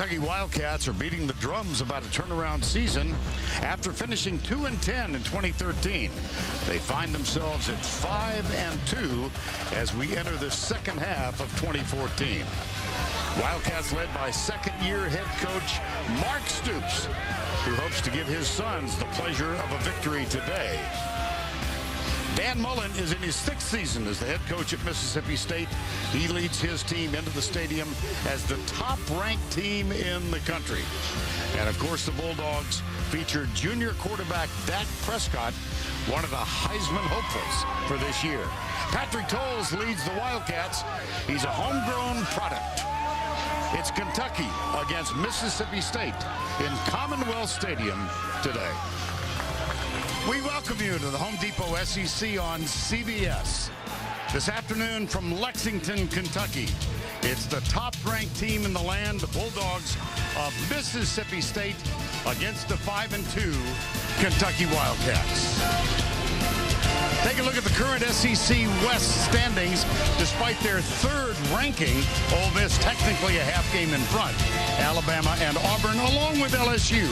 Kentucky Wildcats are beating the drums about a turnaround season after finishing 2-10 in 2013. They find themselves at 5-2 as we enter the second half of 2014. Wildcats led by second-year head coach Mark Stoops, who hopes to give his sons the pleasure of a victory today. Dan Mullen is in his 6th season as the head coach at Mississippi State. He leads his team into the stadium as the top-ranked team in the country. And, of course, the Bulldogs feature junior quarterback Dak Prescott, one of the Heisman hopefuls for this year. Patrick Towles leads the Wildcats. He's a homegrown product. It's Kentucky against Mississippi State in Commonwealth Stadium today. We welcome you to the Home Depot SEC on CBS. This afternoon from Lexington, Kentucky. It's the top-ranked team in the land, the Bulldogs of Mississippi State, against the 5-2 Kentucky Wildcats. Take a look at the current SEC West standings. Despite their 3rd ranking, Ole Miss technically a half game in front. Alabama and Auburn, along with LSU,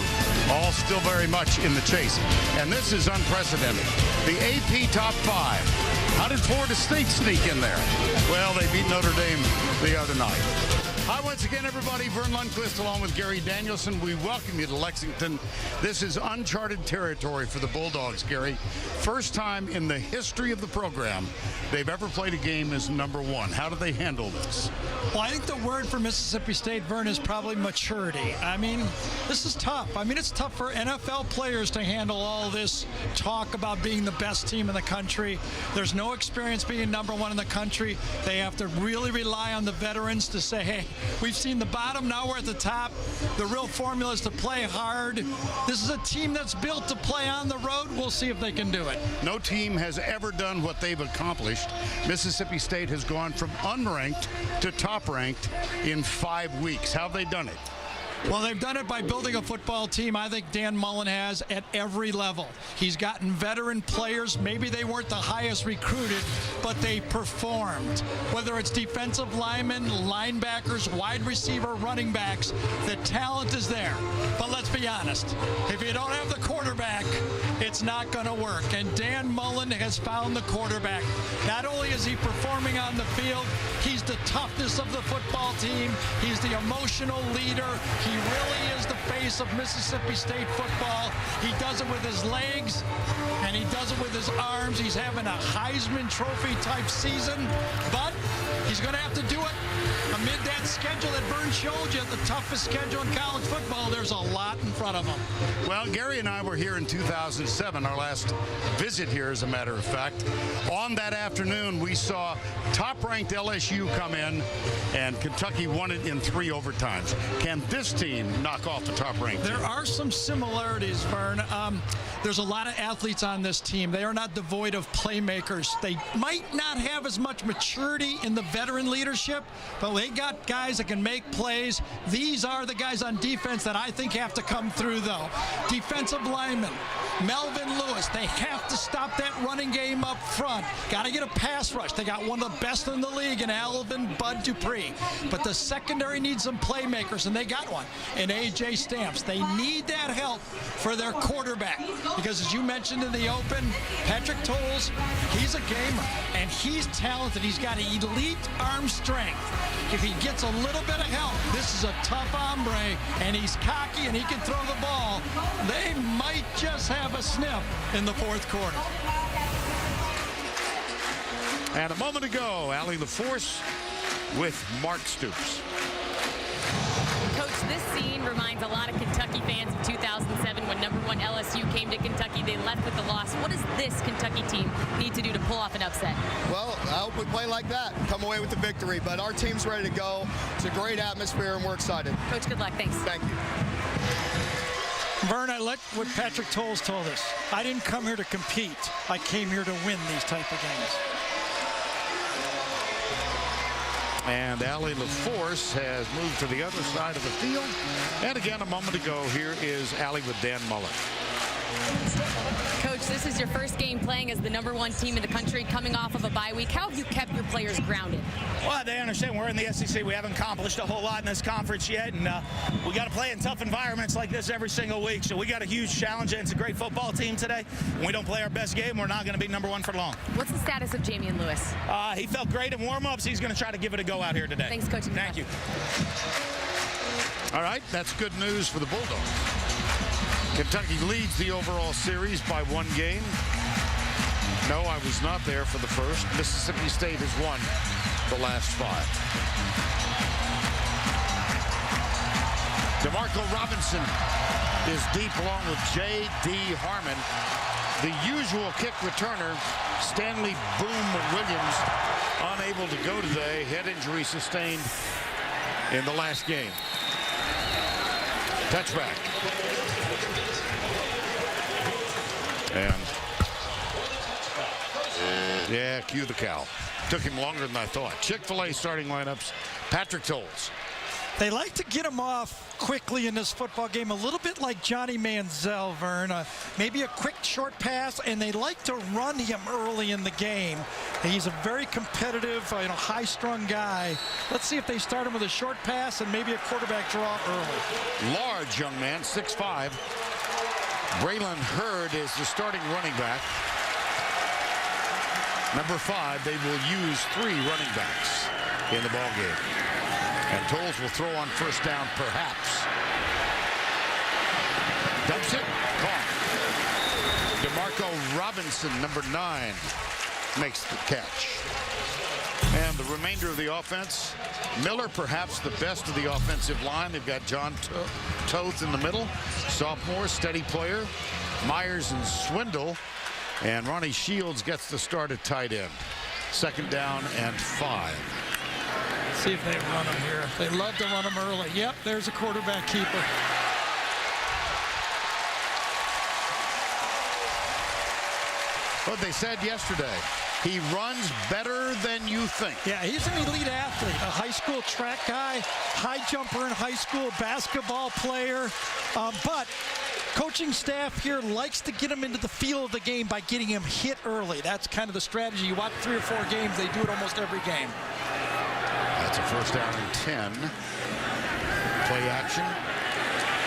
all still very much in the chase. And this is unprecedented. The AP top 5. How did Florida State sneak in there? Well, they beat Notre Dame the other night. Hi once again, everybody. Vern Lundquist along with Gary Danielson. We welcome you to Lexington. This is uncharted territory for the Bulldogs, Gary. First time in the history of the program they've ever played a game as #1. How do they handle this? Well, I think the word for Mississippi State, Vern, is probably maturity. I mean, this is tough. I mean, it's tough for NFL players to handle all this talk about being the best team in the country. There's no experience being #1 in the country. They have to really rely on the veterans to say, hey, we've seen the bottom, now we're at the top. The real formula is to play hard. This is a team that's built to play on the road. We'll see if they can do it. No team has ever done what they've accomplished. Mississippi State has gone from unranked to top-ranked in 5 weeks. How have they done it? Well, they've done it by building a football team. I think Dan Mullen has at every level. He's gotten veteran players. Maybe they weren't the highest recruited, but they performed. Whether it's defensive linemen, linebackers, wide receiver, running backs, the talent is there. But let's be honest, if you don't have the quarterback, it's not going to work. And Dan Mullen has found the quarterback. Not only is he performing on the field, he's the toughness of the football team. He's the emotional leader. He really is the face of Mississippi State football. He does it with his legs, and he does it with his arms. He's having a Heisman Trophy type season, but he's going to have to do it amid that schedule that Vern showed you, the toughest schedule in college football. There's a lot in front of him. Well, Gary and I were here in 2007, our last visit here, as a matter of fact. On that afternoon, we saw top-ranked LSU come in, and Kentucky won it in 3 overtimes. Can this team knock off the top-ranked team? There are some similarities, Vern. There's a lot of athletes on this team. They are not devoid of playmakers. They might not have as much maturity in the veteran leadership, but they got guys that can make plays. These are the guys on defense that I think have to come through, though. Defensive linemen, Melvin Lewis, they have to stop that running game up front. Got to get a pass rush. They got one of the best in the league in Alvin Bud Dupree. But the secondary needs some playmakers, and they got one in A.J. Stamps. They need that help for their quarterback. Because as you mentioned in the open, Patrick Towles, he's a gamer, and he's talented. He's got elite arm strength. If he gets a little bit of help, this is a tough hombre, and he's cocky, and he can throw the ball. They might just have a sniff in the 4th quarter. And a moment ago, Allie LaForce with Mark Stoops. Coach, this scene reminds a lot of Kentucky fans of 2007 when #1 LSU came to Kentucky. They left with the loss. What does this Kentucky team need to do to pull off an upset? Well, I hope we play like that, come away with the victory. But our team's ready to go. It's a great atmosphere, and we're excited. Coach, good luck. Thanks. Thank you. Vern, I like what Patrick Towles told us. I didn't come here to compete. I came here to win these type of games. And Allie LaForce has moved to the other side of the field. And again, a moment ago, here is Allie with Dan Mullen. Coach, this is your first game playing as the #1 team in the country, coming off of a bye week. How have you kept your players grounded? Well, they understand we're in the SEC. We haven't accomplished a whole lot in this conference yet, and we got to play in tough environments like this every single week. So we got a huge challenge, and it's a great football team today. When we don't play our best game, we're not going to be #1 for long. What's the status of Jamian Lewis? He felt great in warm-ups. He's going to try to give it a go out here today. Thanks, Coach. Thank you. All right, that's good news for the Bulldogs. Kentucky leads the overall series by 1 game. No, I was not there for the first. Mississippi State has won the last 5. DeMarco Robinson is deep along with J.D. Harmon. The usual kick returner, Stanley Boom Williams, unable to go today. Head injury sustained in the last game. Touchback. And yeah, cue the cow. Took him longer than I thought. Chick-fil-A starting lineups. Patrick Tolles. They like to get him off quickly in this football game, a little bit like Johnny Manziel, Vern. Maybe a quick short pass, and they like to run him early in the game. He's a very competitive, high-strung guy. Let's see if they start him with a short pass and maybe a quarterback draw early. Large young man, 6'5". Braylon Hurd is the starting running back. Number 5, they will use 3 running backs in the ball game. And Tolles will throw on first down, perhaps. Dumps it, caught. DeMarco Robinson, number 9, makes the catch. And the remainder of the offense, Miller, perhaps the best of the offensive line. They've got John Toth in the middle, sophomore, steady player. Myers and Swindle. And Ronnie Shields gets the start at tight end. 2nd down and 5. See if they run him here. They love to run him early. Yep, there's a quarterback keeper. What they said yesterday, he runs better than you think. Yeah, he's an elite athlete, a high school track guy, high jumper in high school, basketball player. But coaching staff here likes to get him into the feel of the game by getting him hit early. That's kind of the strategy. You watch 3 or 4 games, they do it almost every game. That's a 1st down and 10. Play action.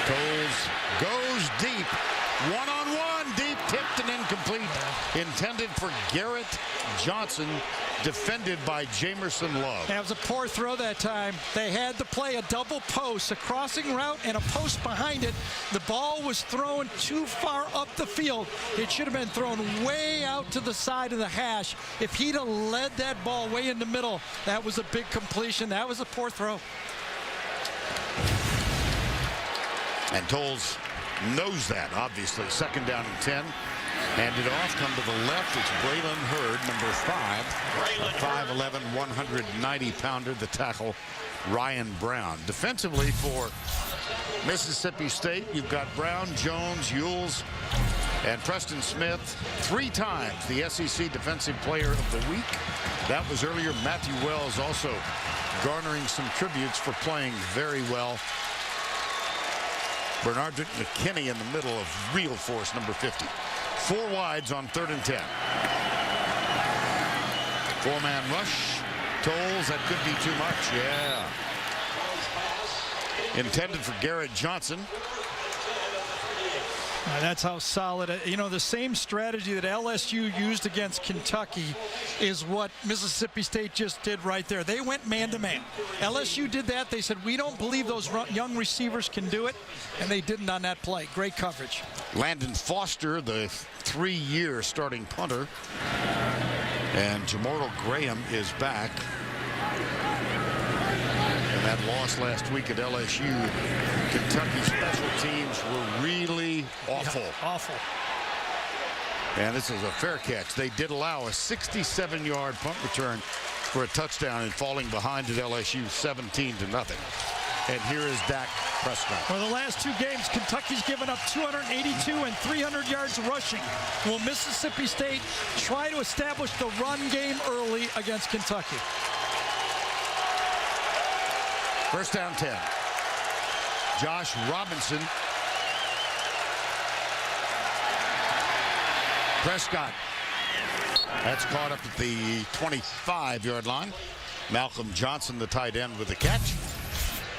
Tolles goes deep. One-on-one, deep, tipped and incomplete. Intended for Garrett Johnson, defended by Jamerson Love. That was a poor throw that time. They had to play a double post, a crossing route and a post behind it. The ball was thrown too far up the field. It should have been thrown way out to the side of the hash. If he'd have led that ball way in the middle, that was a big completion. That was a poor throw. And Tolles knows that, obviously. 2nd down and 10. Hand it off, come to the left. It's Braylon Hurd, number 5. 5'11", 190-pounder, the tackle, Ryan Brown. Defensively for Mississippi State, you've got Brown, Jones, Ewells, and Preston Smith. 3 times the SEC Defensive Player of the Week. That was earlier. Matthew Wells also garnering some tributes for playing very well. Bernard McKinney in the middle of real force, number 50. 4 wides on 3rd and 10. 4-man rush. Tolles, that could be too much. Yeah. Intended for Garrett Johnson. That's how solid. The same strategy that LSU used against Kentucky is what Mississippi State just did right there. They went man-to-man. LSU did that. They said, we don't believe those young receivers can do it, and they didn't on that play. Great coverage. Landon Foster, the 3-year starting punter. And Jamarl Graham is back. And that loss last week at LSU, Kentucky special teams were really awful. Yeah, awful. And this is a fair catch. They did allow a 67-yard punt return for a touchdown and falling behind at LSU 17-0. And here is Dak Prescott. For the last 2 games, Kentucky's given up 282 and 300 yards rushing. Will Mississippi State try to establish the run game early against Kentucky? 1st down 10. Josh Robinson. Prescott. That's caught up at the 25-yard line. Malcolm Johnson, the tight end, with the catch.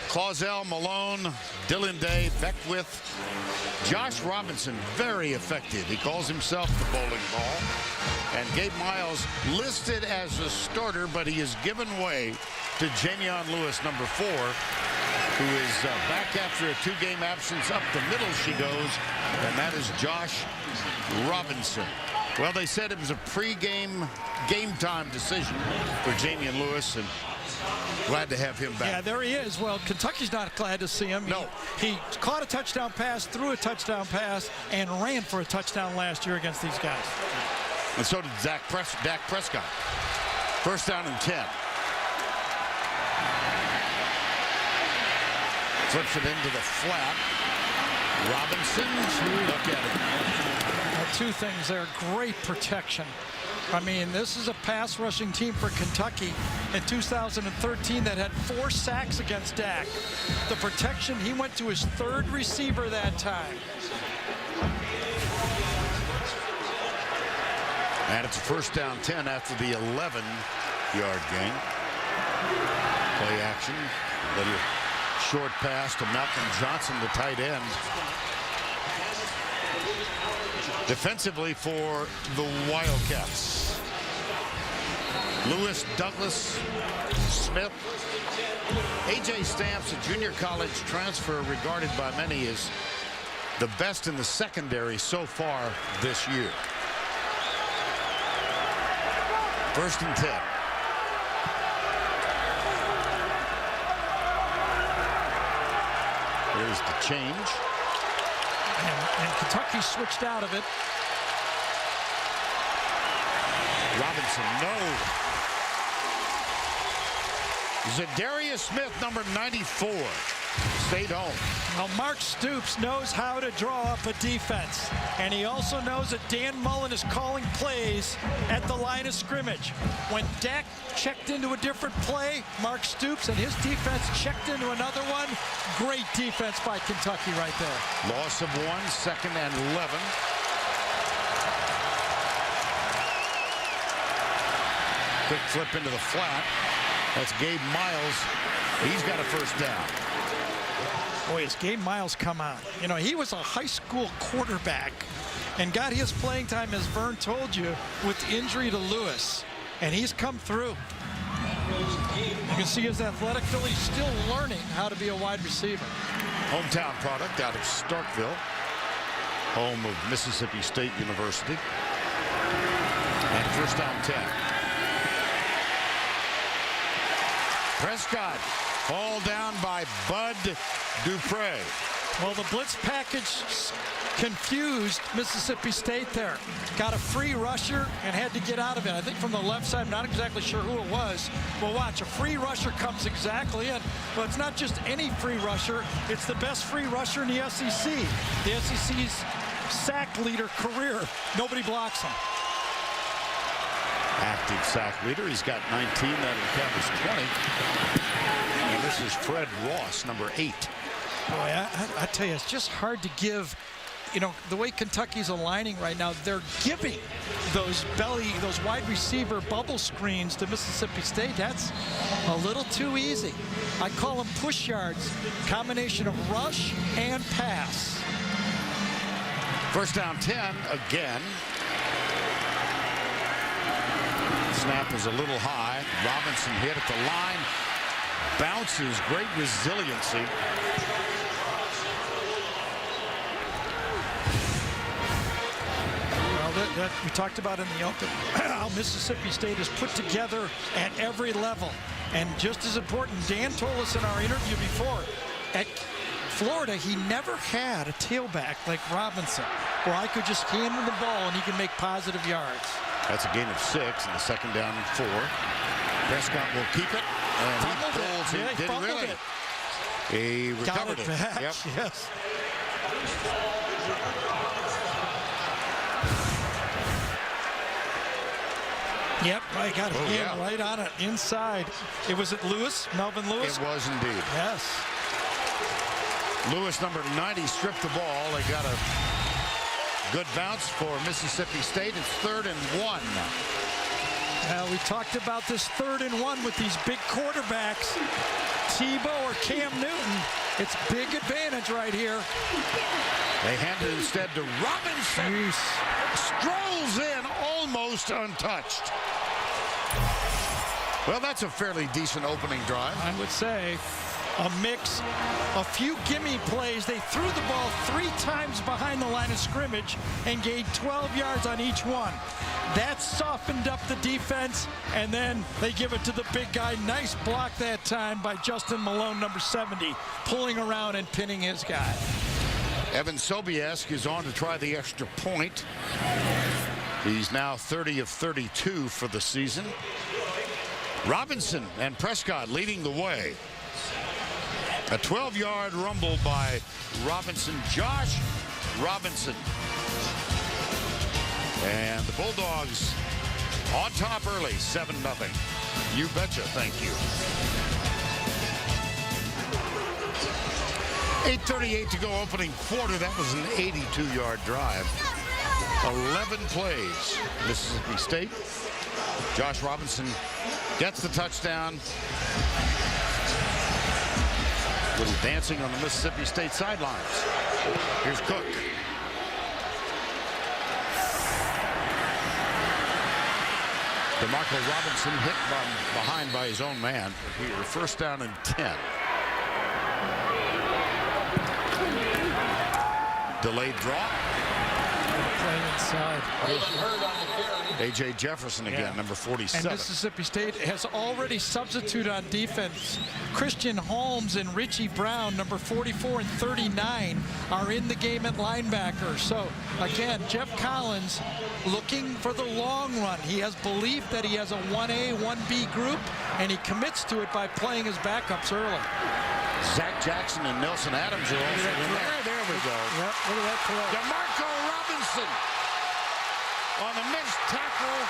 Clausell, Malone, Dylan Day, Beckwith, Josh Robinson, very effective. He calls himself the bowling ball. And Gabe Miles listed as a starter, but he is given way to Jamion Lewis, number 4, who is back after a 2-game absence. Up the middle she goes, and that is Josh Robinson. Well, they said it was a pre-game, game-time decision for Jamion Lewis, and glad to have him back. Yeah, there he is. Well, Kentucky's not glad to see him. No. He caught a touchdown pass, threw a touchdown pass, and ran for a touchdown last year against these guys. And so did Dak Prescott. First down and 10. Flips it into the flat. Robinson, look at it. Now, 2 things there. Great protection. I mean, this is a pass rushing team for Kentucky in 2013 that had 4 sacks against Dak. The protection, he went to his 3rd receiver that time. And it's a first down 10 after the 11-yard gain. Play action. Little short pass to Malcolm Johnson, the tight end. Defensively for the Wildcats. Lewis, Douglas, Smith. A.J. Stamps, a junior college transfer regarded by many as the best in the secondary so far this year. First and 10. Here's the change. And Kentucky switched out of it. Robinson, no. Zadarius Smith, number 94, stayed home. Now, Mark Stoops knows how to draw up a defense, and he also knows that Dan Mullen is calling plays at the line of scrimmage. When Dak checked into a different play, Mark Stoops and his defense checked into another one. Great defense by Kentucky right there. Loss of 1, second and 11. Quick flip into the flat. That's Gabe Miles. He's got a first down. Boy, has Gabe Miles come on. You know, he was a high school quarterback and got his playing time, as Vern told you, with injury to Lewis. And he's come through. You can see his athletic ability. He's still learning how to be a wide receiver. Hometown product out of Starkville, home of Mississippi State University. And first down 10. Prescott, fall down by Bud Dupre. Well, the blitz package confused Mississippi State there. Got a free rusher and had to get out of it. I think from the left side, I'm not exactly sure who it was. Well, watch, a free rusher comes exactly in. But it's not just any free rusher. It's the best free rusher in the SEC. The SEC's sack leader career. Nobody blocks him. Active sack leader. He's got 19. That'll count as 20. And this is Fred Ross, number 8. Boy, I tell you, it's just hard to give, you know, the way Kentucky's aligning right now, they're giving those wide receiver bubble screens to Mississippi State. That's a little too easy. I call them push yards, combination of rush and pass. First down 10 again. Snap is a little high. Robinson hit at the line. Bounces, great resiliency. That we talked about in the open, how Mississippi State is put together at every level. And just as important, Dan told us in our interview before, at Florida, he never had a tailback like Robinson, where I could just hand him the ball and he can make positive yards. That's a gain of 6 and the second down and 4. Prescott will keep it. And he pulls it. Did he really? He recovered it. Back. Yep. Yes. Yep, I got it right on it, inside. It was at Lewis, Melvin Lewis? It was indeed. Yes. Lewis, number 90, stripped the ball. They got a Good bounce for Mississippi State. It's 3rd and 1. We talked about this 3rd and 1 with these big quarterbacks, Tebow or Cam Newton. It's big advantage right here. They hand it instead to Robinson. Strolls in almost untouched. Well, that's a fairly decent opening drive. I would say a mix, a few gimme plays. They threw the ball 3 times behind the line of scrimmage and gained 12 yards on each one. That softened up the defense, and then they give it to the big guy. Nice block that time by Justin Malone, number 70, pulling around and pinning his guy. Evan Sobiesk is on to try the extra point. He's now 30 of 32 for the season. Robinson and Prescott leading the way. A 12-yard rumble by Robinson. Josh Robinson. And the Bulldogs on top early, 7-0. You betcha, thank you. 8:38 to go, opening quarter. That was an 82-yard drive. 11 plays. Mississippi State. Josh Robinson gets the touchdown. A little dancing on the Mississippi State sidelines. Here's Cook. DeMarco Robinson hit behind by his own man. Here, 1st down and 10. Delayed draw. Playing inside. A.J. Jefferson again, number 47. And Mississippi State has already substituted on defense. Christian Holmes and Richie Brown, number 44 and 39, are in the game at linebacker. So, again, Jeff Collins looking for the long run. He has belief that he has a 1A, 1B group, and he commits to it by playing his backups early. Zach Jackson and Nelson Adams are also in there. There we go. Yep, look at that play. DeMarco Robinson on a missed tackle.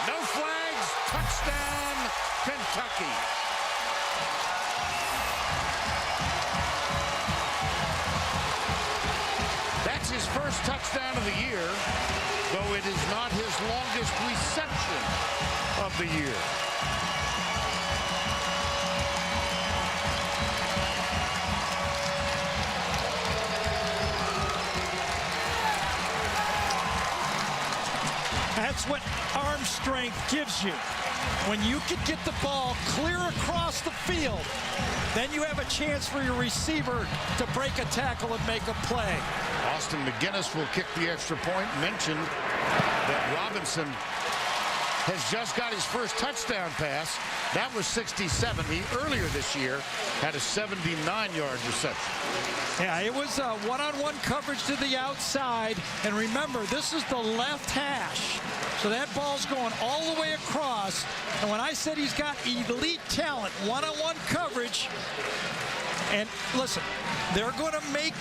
No flags. Touchdown, Kentucky. That's his first touchdown of the year, though it is not his longest reception of the year. That's what arm strength gives you. When you can get the ball clear across the field, then you have a chance for your receiver to break a tackle and make a play. Austin McGinnis will kick the extra point. Mentioned that Robinson has just got his first touchdown pass. That was 67. He earlier this year had a 79-yard reception. Yeah, it was one-on-one coverage to the outside. And remember, this is the left hash. So that ball's going all the way across. And when I said he's got elite talent, one-on-one coverage, and listen, they're going to make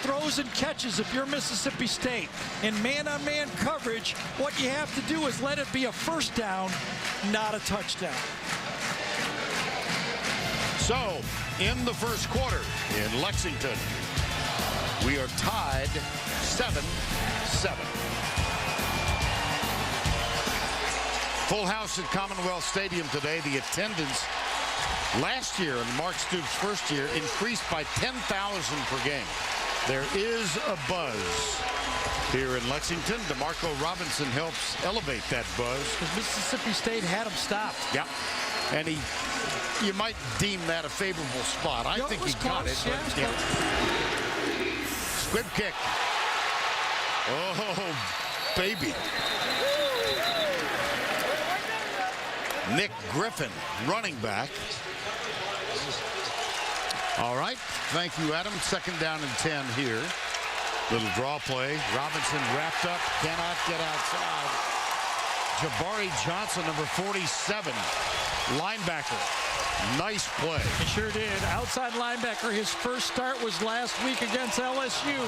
throws and catches if you're Mississippi State. In man-on-man coverage, what you have to do is let it be a 1st down, not a touchdown. So, in the 1st quarter in Lexington, we are tied 7-7. Full house at Commonwealth Stadium today. The attendance last year in Mark Stoops' first year increased by 10,000 per game. There is a buzz here in Lexington. DeMarco Robinson helps elevate that buzz. Because Mississippi State had him stopped. Yeah, and you might deem that a favorable spot. I think he got it. Yeah. Squib kick. Oh, baby. Nick Griffin, running back. All right, thank you, Adam. 2nd down and 10 here. Little draw play. Robinson wrapped up, cannot get outside. Jabari Johnson, number 47, linebacker. Nice play. He sure did. Outside linebacker. His first start was last week against LSU.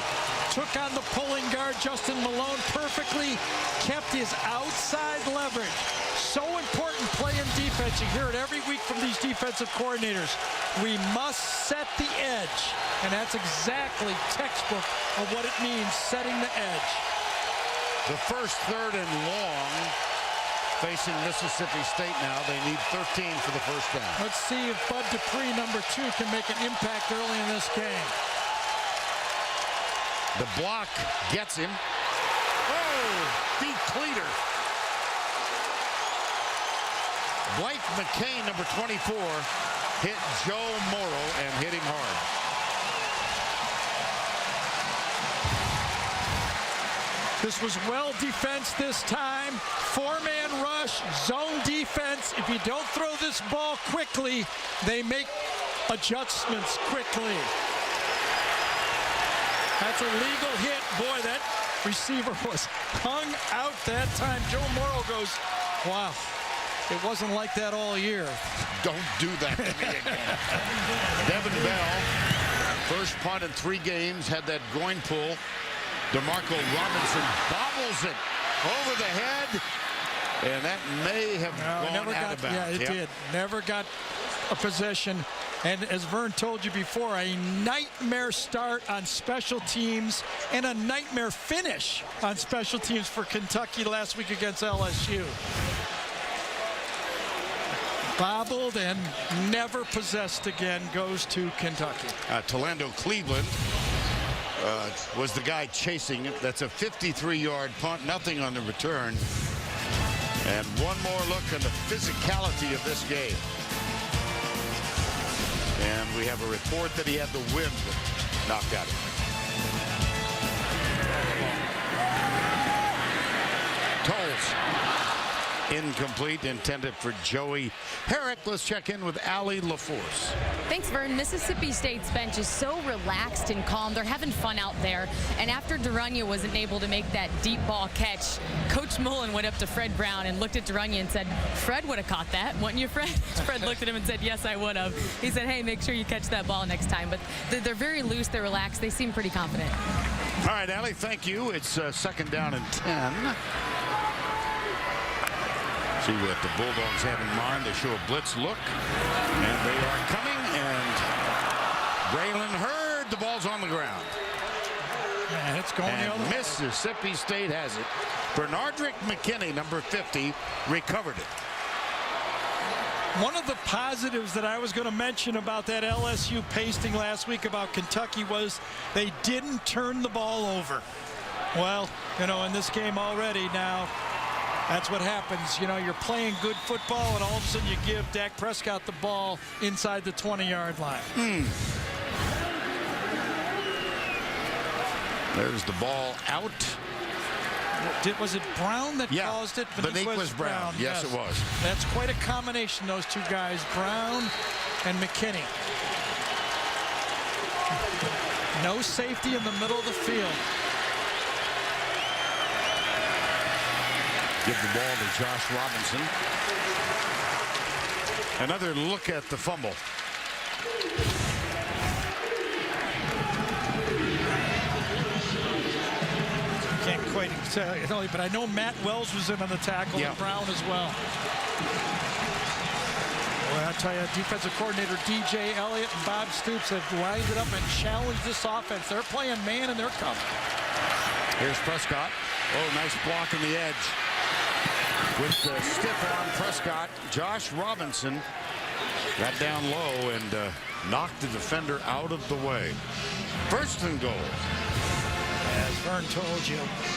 Took on the pulling guard, Justin Malone, perfectly. Kept his outside leverage. so important playing defense. You hear it every week from these defensive coordinators. We must set the edge. And that's exactly textbook of what it means, setting the edge. The first 3rd and long facing Mississippi State now. They need 13 for the first down. Let's see if Bud Dupree, number 2, can make an impact early in this game. The block gets him. Oh, beat Cleater. 𝐿𝐴 number 24, hit Joe Morrow and hit him hard. This was well defense this time. 4-man rush, zone defense. If you don't throw this ball quickly, they make adjustments quickly. That's a legal hit. Boy, that receiver was hung out that time. Joe Morrow goes, wow, it wasn't like that all year. Don't do that to me again. Devin Bell, first punt in 3 games, had that groin pull. DeMarco Robinson bobbles it over the head, and that may have gone out of bounds. Yeah, it did. Never got a possession. And as Vern told you before, a nightmare start on special teams and a nightmare finish on special teams for Kentucky last week against LSU. Bobbled and never possessed again goes to Kentucky. Tolando Cleveland was the guy chasing it. That's a 53-yard punt, nothing on the return. And one more look at the physicality of this game. And we have a report that he had the wind knocked out of him. Tolles. Incomplete, intended for Joey Herrick. Let's check in with Allie LaForce. Thanks, Vern. Mississippi State's bench is so relaxed and calm. They're having fun out there. And after Duranya wasn't able to make that deep ball catch, Coach Mullen went up to Fred Brown and looked at Duranya and said, Fred would have caught that, wouldn't you, Fred? Fred looked at him and said, yes, I would have. He said, hey, make sure you catch that ball next time. But they're very loose. They're relaxed. They seem pretty confident. All right, Allie, thank you. It's 2nd down and 10. See what the Bulldogs have in mind. They show a blitz look, and they are coming, and Braylon Hurd, the ball's on the ground. And it's going the other way. Mississippi State has it. Bernardrick McKinney, number 50, recovered it. One of the positives that I was going to mention about that LSU pasting last week about Kentucky was they didn't turn the ball over. Well, you know, in this game already now, that's what happens. You know, you're playing good football, and all of a sudden you give Dak Prescott the ball inside the 20-yard line. There's the ball out. Was it Brown that caused it? Beniquez Brown. Yes, it was. That's quite a combination, those two guys, Brown and McKinney. No safety in the middle of the field. Give the ball to Josh Robinson. Another look at the fumble. Can't quite tell you, but I know Matt Wells was in on the tackle, and Brown as well. Well, I'll tell you, defensive coordinator DJ Elliott and Bob Stoops have lined it up and challenged this offense. They're playing man, and they're coming. Here's Prescott. Oh, nice block on the edge. With the stiff arm, Prescott, Josh Robinson got down low and knocked the defender out of the way. 1st and goal. As Vern told you,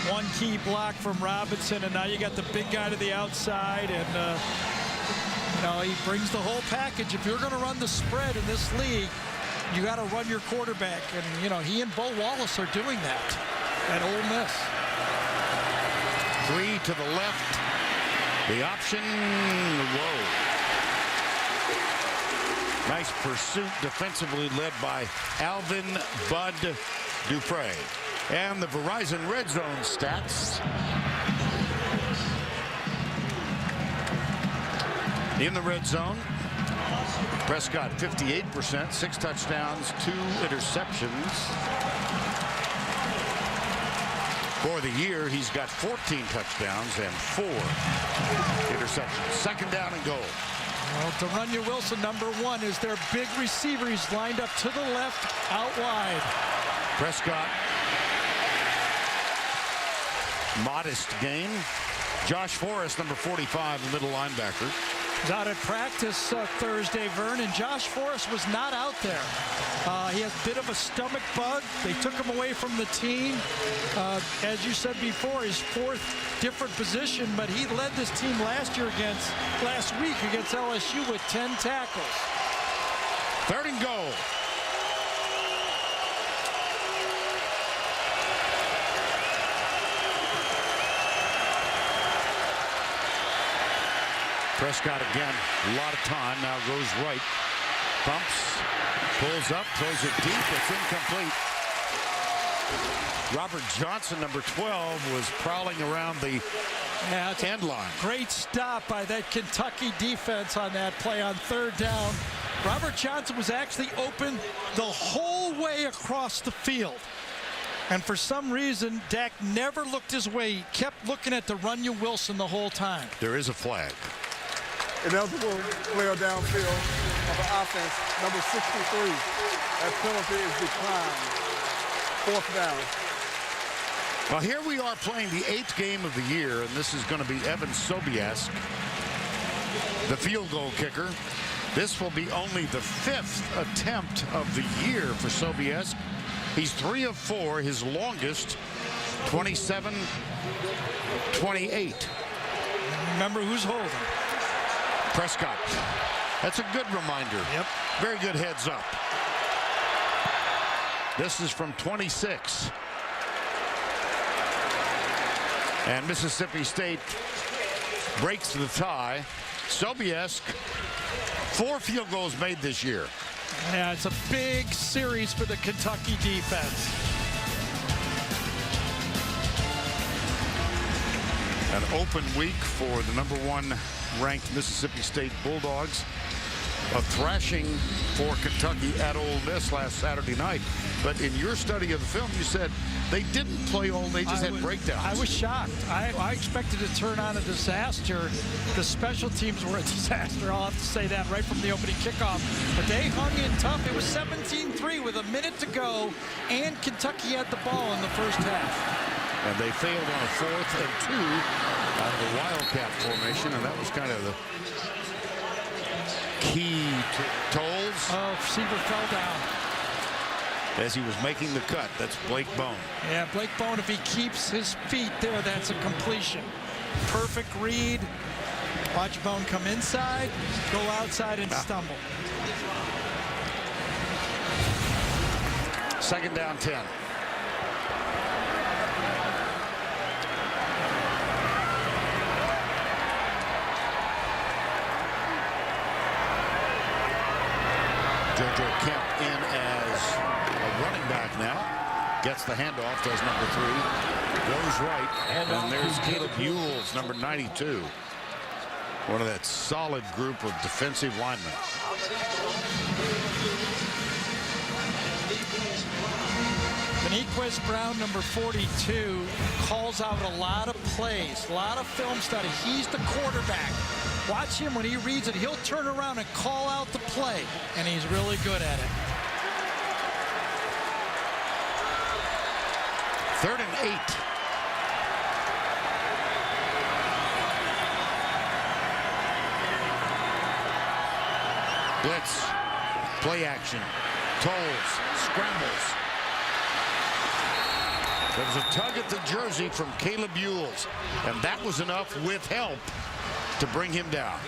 one key block from Robinson, and now you got the big guy to the outside, and you know, he brings the whole package. If you're going to run the spread in this league, you got to run your quarterback, and you know, he and Bo Wallace are doing that at Ole Miss. 3 to the left. The option, whoa. Nice pursuit defensively led by Alvin Bud Dupre. And the Verizon Red Zone stats. In the red zone, Prescott 58%, 6 touchdowns, 2 interceptions. For the year, he's got 14 touchdowns and 4 interceptions. Second down and goal. Well, De'Runnya Wilson, number 1, is their big receiver. He's lined up to the left, out wide. Prescott. Modest gain. Josh Forrest, number 45, the middle linebacker. He's out at practice Thursday, Vern, and Josh Forrest was not out there. He has a bit of a stomach bug. They took him away from the team. As you said before, his 4th different position, but he led this team last week against LSU with 10 tackles. Third and goal. Prescott again, a lot of time, now goes right, pumps, pulls up, throws it deep, it's incomplete. Robert Johnson, number 12, was prowling around the end line. Great stop by that Kentucky defense on that play on 3rd down. Robert Johnson was actually open the whole way across the field. And for some reason, Dak never looked his way. He kept looking at De'Runnya Wilson the whole time. There is a flag. Ineligible player downfield of the offense, number 63. That penalty is declined. 4th down. Well, here we are playing the 8th game of the year, and this is going to be Evan Sobiesk, the field goal kicker. This will be only the 5th attempt of the year for Sobiesk. He's 3 of 4, his longest, 27-28. Remember who's holding. Prescott. That's a good reminder. Yep. Very good heads up. This is from 26. And Mississippi State breaks the tie. Sobiesk, 4 field goals made this year. Yeah, it's a big series for the Kentucky defense. An open week for the number 1 ranked Mississippi State Bulldogs. A thrashing for Kentucky at Ole Miss last Saturday night. But in your study of the film, you said they didn't play all, they just had breakdowns. I was shocked. I expected to turn on a disaster. The special teams were a disaster. I'll have to say that right from the opening kickoff. But they hung in tough. It was 17-3 with a minute to go, and Kentucky had the ball in the first half. And they failed on a 4th and 2 out of the Wildcat formation, and that was kind of the key to Tolles. Oh, receiver fell down. As he was making the cut, that's Blake Bone. Yeah, Blake Bone, if he keeps his feet there, that's a completion. Perfect read. Watch Bone come inside, go outside, and stumble. Second down 10. JoJo Kemp in as a running back now. Gets the handoff, does number 3. Goes right, and there's Caleb Ewells, number 92. One of that solid group of defensive linemen. Beniquez Brown, number 42, calls out a lot of plays, a lot of film study. He's the quarterback. Watch him when he reads it. He'll turn around and call out the play, and he's really good at it. 3rd and 8. Blitz, play action, Tolles, scrambles. There was a tug at the jersey from Caleb Ewells, and that was enough with help to bring him down.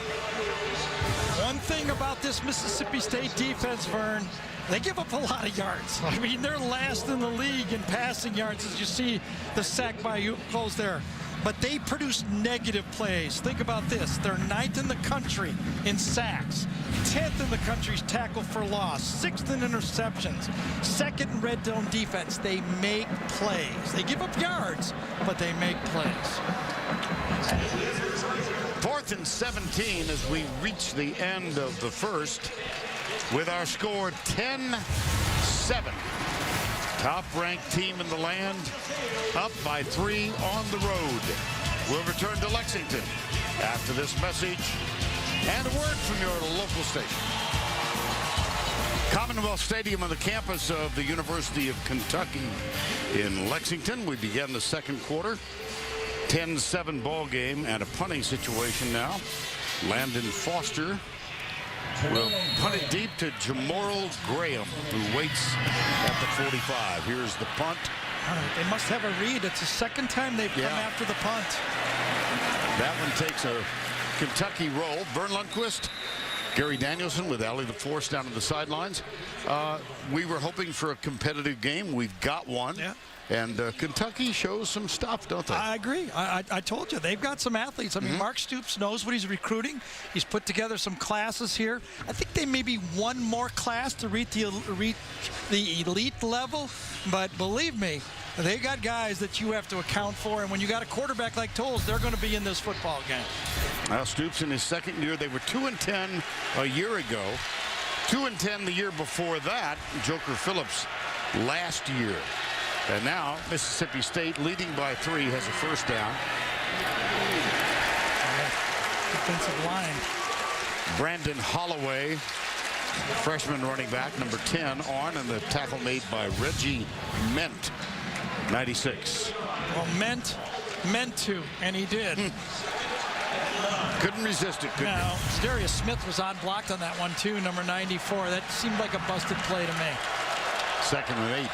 One thing about this Mississippi State defense, Vern, they give up a lot of yards. I mean, they're last in the league in passing yards, as you see the sack by Ewells there. But they produce negative plays. Think about this. They're 9th in the country in sacks, 10th in the country's tackle for loss, 6th in interceptions, 2nd in red zone defense. They make plays. They give up yards, but they make plays. 4th and 17 as we reach the end of the first with our score 10-7. Top-ranked team in the land, up by 3 on the road. We'll return to Lexington after this message and a word from your local station. Commonwealth Stadium on the campus of the University of Kentucky in Lexington. We begin the second quarter. 10-7 ball game and a punting situation now. Landon Foster will punt it deep to Jamoral Graham, who waits at the 45. Here's the punt. They must have a read. It's the second time they've come after the punt. That one takes a Kentucky roll. Vern Lundquist, Gary Danielson with Allie LaForce down on the sidelines. We were hoping for a competitive game. We've got one. Yeah. And Kentucky shows some stuff, don't they? I agree. I told you, they've got some athletes. I mean, Mark Stoops knows what he's recruiting. He's put together some classes here. I think they may be one more class to reach the elite level. But believe me, they got guys that you have to account for. And when you got a quarterback like Tolles, they're going to be in this football game. Well, Stoops in his second year, they were 2-10 a year ago. 2-10 the year before that. Joker Phillips last year. And now Mississippi State, leading by 3, has a first down. Defensive line. Brandon Holloway, freshman running back, number 10, on, and the tackle made by Reggie Ment, 96. Well, meant to, and he did. Couldn't resist it, could Now, Darius Smith was unblocked on that one, too, number 94. That seemed like a busted play to me. 2nd and 8.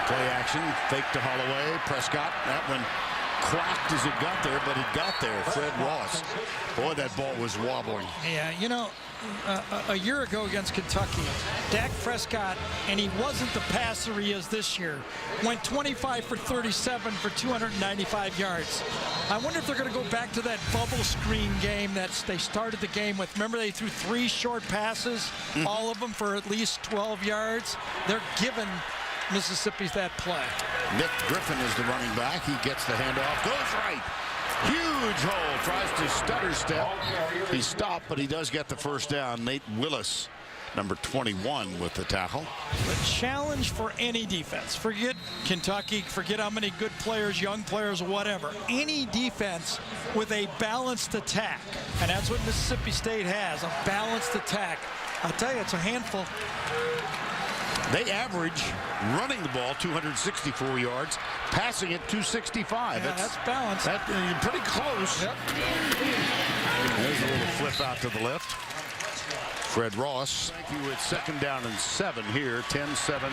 Play action, fake to Holloway. Prescott, that one cracked as it got there, but it got there. Fred Ross. Boy, that ball was wobbling. Yeah, you know, a year ago against Kentucky, Dak Prescott, and he wasn't the passer he is this year, went 25 for 37 for 295 yards. I wonder if they're going to go back to that bubble screen game that they started the game with. Remember, they threw 3 short passes, all of them for at least 12 yards. They're giving Mississippi's that play. Nick Griffin is the running back. He gets the handoff, goes right. Huge hole, tries to stutter step. He stopped, but he does get the first down. Nate Willis, number 21, with the tackle. The challenge for any defense, forget Kentucky, forget how many good players, young players, whatever. Any defense with a balanced attack, and that's what Mississippi State has, a balanced attack. I'll tell you, it's a handful. They average running the ball 264 yards, passing it 265. Yeah, that's balanced. Pretty close. Yep. There's a little flip out to the left. Fred Ross. Thank you. It's 2nd down and 7 here. 10-7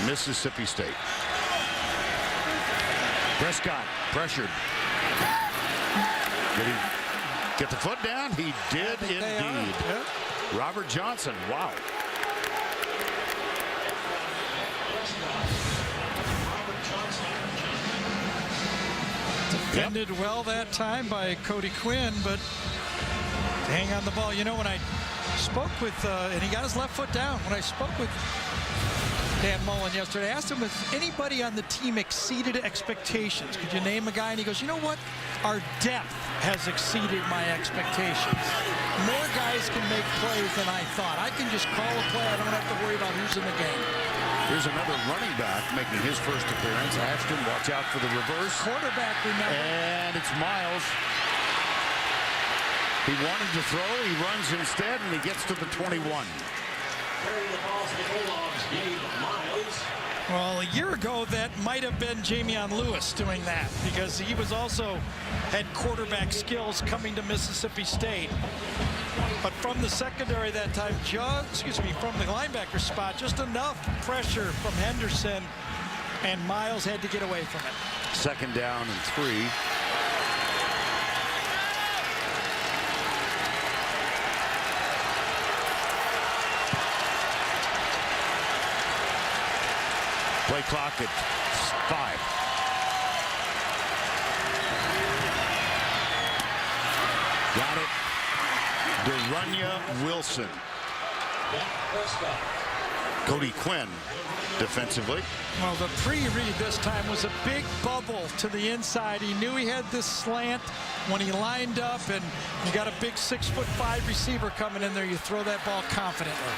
Mississippi State. Prescott pressured. Did he get the foot down? He did indeed. Yep. Robert Johnson. Wow. Defended well that time by Cody Quinn, but to hang on the ball. You know, when I spoke with, and he got his left foot down, when I spoke with Dan Mullen yesterday, I asked him, has anybody on the team exceeded expectations? Could you name a guy? And he goes, you know what? Our depth has exceeded my expectations. More guys can make plays than I thought. I can just call a play. I don't have to worry about who's in the game. Here's another running back making his first appearance. Ashton, watch out for the reverse. Quarterback, remember. And it's Miles. He wanted to throw. He runs instead, and he gets to the 21. Well, a year ago, that might have been Jamion Lewis doing that, because he was also had quarterback skills coming to Mississippi State. But from the secondary that time, from the linebacker spot, just enough pressure from Henderson, and Miles had to get away from it. 2nd down and 3. Play clock at 5. Got it. De'Runnya Wilson. Cody Quinn defensively. Well, the pre-read this time was a big bubble to the inside. He knew he had this slant when he lined up, and you got a big 6'5" receiver coming in there. You throw that ball confidently.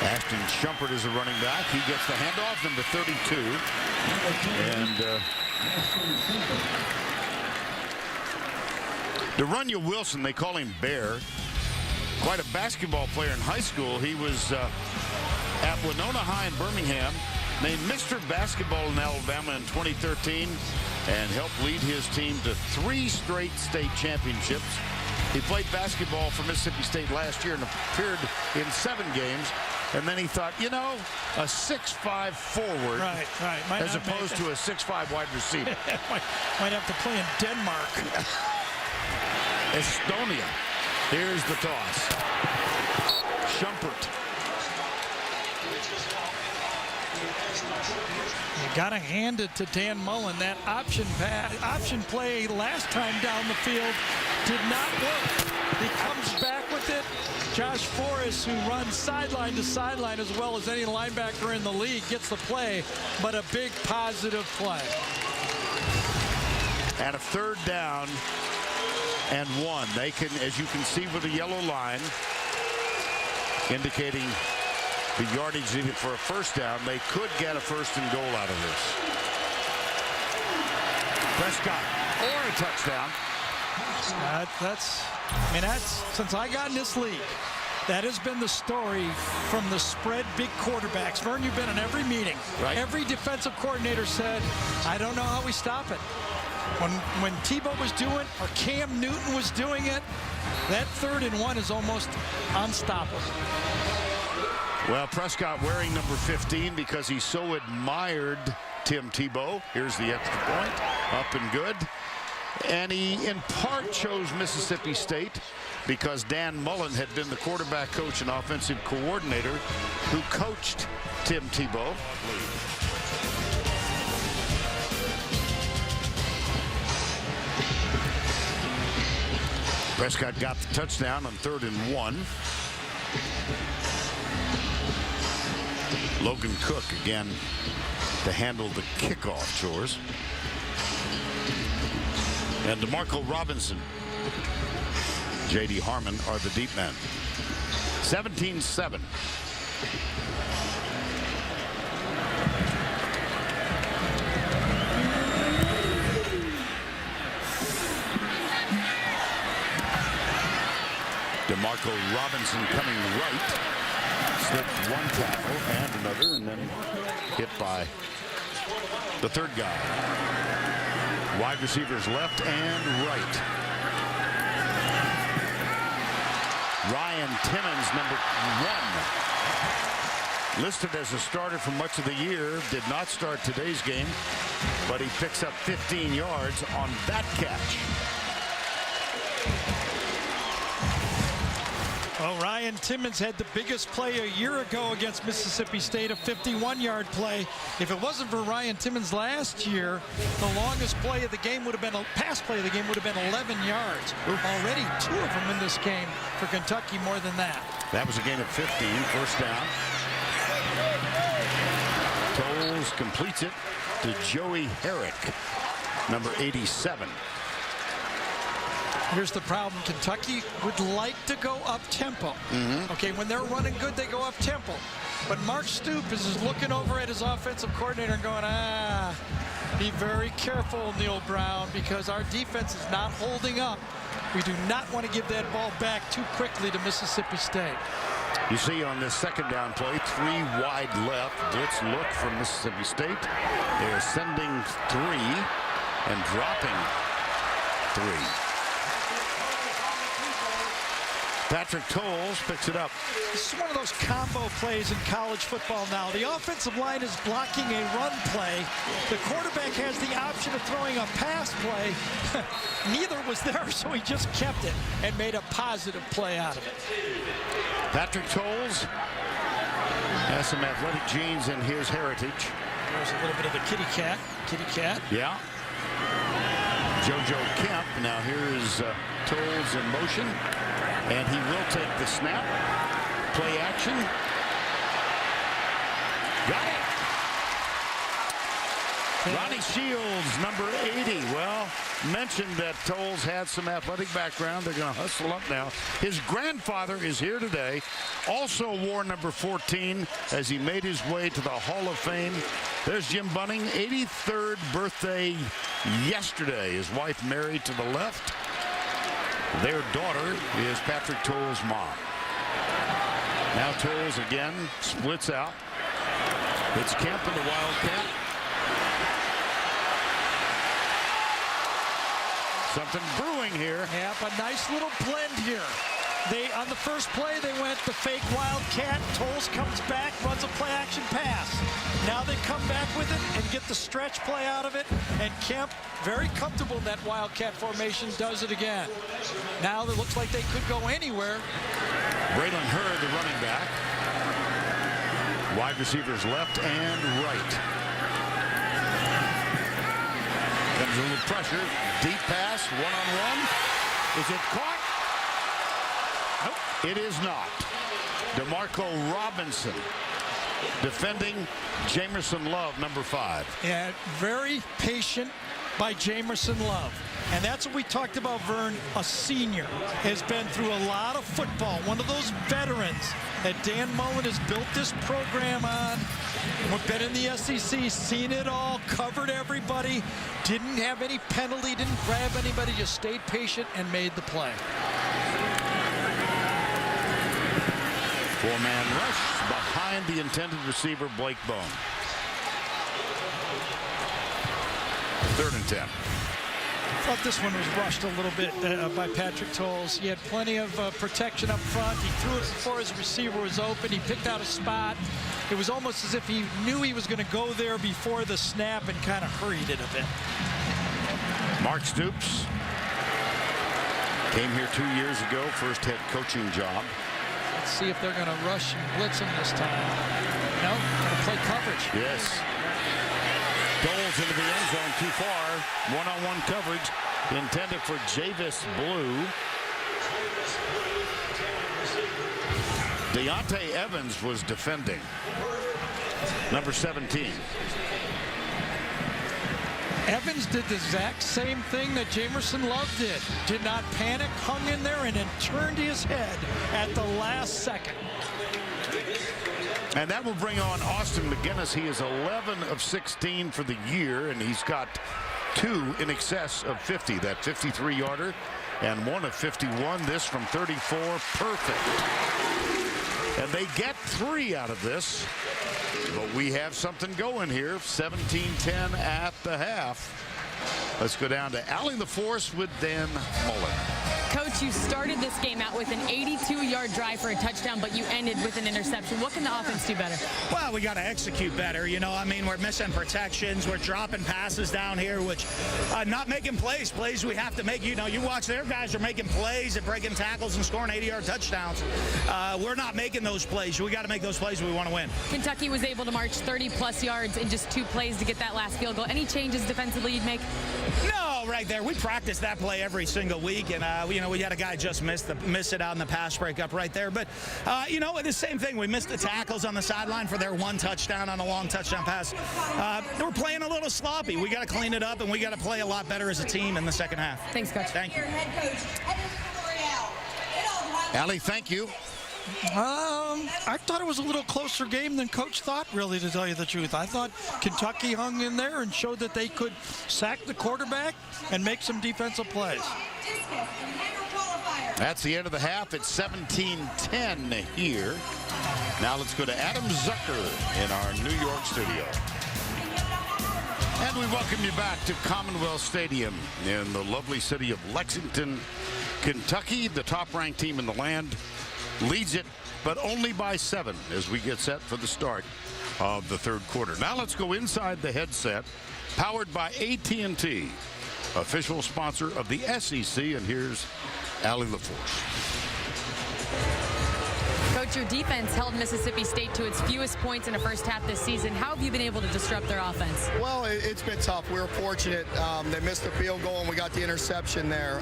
Ashton Shumpert is a running back. He gets the handoff, number 32. And De'Runnya Wilson, they call him Bear. Quite a basketball player in high school. He was at Winona High in Birmingham, named Mr. Basketball in Alabama in 2013, and helped lead his team to 3 straight state championships. He played basketball for Mississippi State last year and appeared in 7 games. And then he thought, you know, a 6'5" forward, right. as opposed to a 6'5" wide receiver. might have to play in Denmark. Estonia. Here's the toss. Shumpert. You got to hand it to Dan Mullen. That option play last time down the field did not work. He comes back with it. Josh Forrest, who runs sideline to sideline as well as any linebacker in the league, gets the play, but a big positive play. And a 3rd down and 1. They can, as you can see with the yellow line, indicating the yardage needed for a 1st down, they could get a 1st and goal out of this. Prescott, or a touchdown. That's since I got in this league, that has been the story from the spread big quarterbacks. Vern, you've been in every meeting. Right. Every defensive coordinator said, I don't know how we stop it. When Tebow was doing it, or Cam Newton was doing it, that 3rd and 1 is almost unstoppable. Well, Prescott wearing number 15 because he so admired Tim Tebow. Here's the extra point, up and good. And he, in part, chose Mississippi State because Dan Mullen had been the quarterback coach and offensive coordinator who coached Tim Tebow. Prescott got the touchdown on 3rd and 1. Logan Cook again to handle the kickoff chores. And DeMarco Robinson, J.D. Harmon are the deep men. 17-7. DeMarco Robinson coming right. Slipped 1 tackle and another, and then hit by the 3rd guy. Wide receivers left and right. Ryan Timmons, number 1. Listed as a starter for much of the year. Did not start today's game, but he picks up 15 yards on that catch. Well, Ryan Timmons had the biggest play a year ago against Mississippi State, a 51-yard play. If it wasn't for Ryan Timmons last year, the longest play of the game would have been, pass play of the game would have been 11 yards. Already 2 of them in this game for Kentucky, more than that. That was a gain of 15, 1st down. Tolles completes it to Joey Herrick, number 87. Here's the problem. Kentucky would like to go up-tempo. Okay, when they're running good, they go up-tempo. But Mark Stoops is looking over at his offensive coordinator and going, be very careful, Neil Brown, because our defense is not holding up. We do not want to give that ball back too quickly to Mississippi State. You see on this 2nd down play, 3 wide left. Blitz look from Mississippi State. They're sending 3 and dropping 3. Patrick Tolles picks it up. This is one of those combo plays in college football now. The offensive line is blocking a run play. The quarterback has the option of throwing a pass play. Neither was there, so he just kept it and made a positive play out of it. Patrick Tolles has some athletic genes in his heritage. There's a little bit of the kitty cat. Yeah. JoJo Kemp. Now here's Tolles in motion. And he will take the snap. Play action. Got it. Ronnie Shields, number 80. Well, mentioned that Tolles had some athletic background. They're going to hustle up now. His grandfather is here today. Also wore number 14 as he made his way to the Hall of Fame. There's Jim Bunning, 83rd birthday yesterday. His wife married to the left. Their daughter is Patrick Tolles' mom. Now Tolles again splits out. It's Kemp in the Wildcat. Something brewing here. Yeah, but nice little blend here. On the first play, they went the fake Wildcat. Tolles comes back, runs a play-action pass. Now they come back with it and get the stretch play out of it. And Kemp, very comfortable in that Wildcat formation, does it again. Now it looks like they could go anywhere. Braylon Hurd, the running back. Wide receivers left and right. Comes a little pressure. Deep pass, one-on-one. Is it caught? Nope. It is not. DeMarco Robinson defending Jamerson Love, number 5. Yeah, very patient by Jamerson Love. And that's what we talked about, Vern. A senior has been through a lot of football. One of those veterans that Dan Mullen has built this program on. We've been in the SEC, seen it all, covered everybody, didn't have any penalty, didn't grab anybody, just stayed patient and made the play. 4-man rush behind the intended receiver, Blake Bone. 3rd and 10. I thought this one was rushed a little bit by Patrick Tolles. He had plenty of protection up front. He threw it before his receiver was open. He picked out a spot. It was almost as if he knew he was going to go there before the snap and kind of hurried it a bit. Mark Stoops came here 2 years ago, first head coaching job. Let's see if they're going to rush and blitz him this time. No, going to play coverage. Yes. Doles into the end zone too far. One-on-one coverage intended for Javis Blue. Deontay Evans was defending. Number 17. Evans did the exact same thing that Jamerson Love did. Did not panic, hung in there, and then turned his head at the last second. And that will bring on Austin McGinnis. He is 11 of 16 for the year, and he's got 2 in excess of 50. That 53-yarder and 1 of 51. This from 34. Perfect. And they get 3 out of this. But we have something going here. 17-10 at the half. Let's go down to Alley the Force with Dan Mullen. Coach, you started this game out with an 82-yard drive for a touchdown, but you ended with an interception. What can the offense do better? Well, we got to execute better. You know, I mean, we're missing protections. We're dropping passes down here, which not making plays we have to make. You know, you watch their guys are making plays and breaking tackles and scoring 80-yard touchdowns. We're not making those plays. We got to make those plays if we want to win. Kentucky was able to march 30-plus yards in just 2 plays to get that last field goal. Any changes defensively you'd make? No, right there. We practice that play every single week, and you know, we had a guy just miss it out in the pass breakup right there. But you know, the same thing. We missed the tackles on the sideline for their 1 touchdown on a long touchdown pass. We're playing a little sloppy. We got to clean it up, and we got to play a lot better as a team in the second half. Thanks, Coach. Thank you. Allie, thank you. I thought it was a little closer game than Coach thought, really, to tell you the truth. I thought Kentucky hung in there and showed that they could sack the quarterback and make some defensive plays. That's the end of the half. It's 17-10 here. Now let's go to Adam Zucker in our New York studio. And we welcome you back to Commonwealth Stadium in the lovely city of Lexington, Kentucky. The top-ranked team in the land leads it, but only by 7 as we get set for the start of the 3rd quarter. Now let's go inside the headset, powered by AT&T, official sponsor of the SEC. And here's Allie LaForce. Coach, Coach, your defense held Mississippi State to its fewest points in a first half this season. How have you been able to disrupt their offense? Well, it's been tough. We were fortunate. They missed the field goal, and we got the interception there.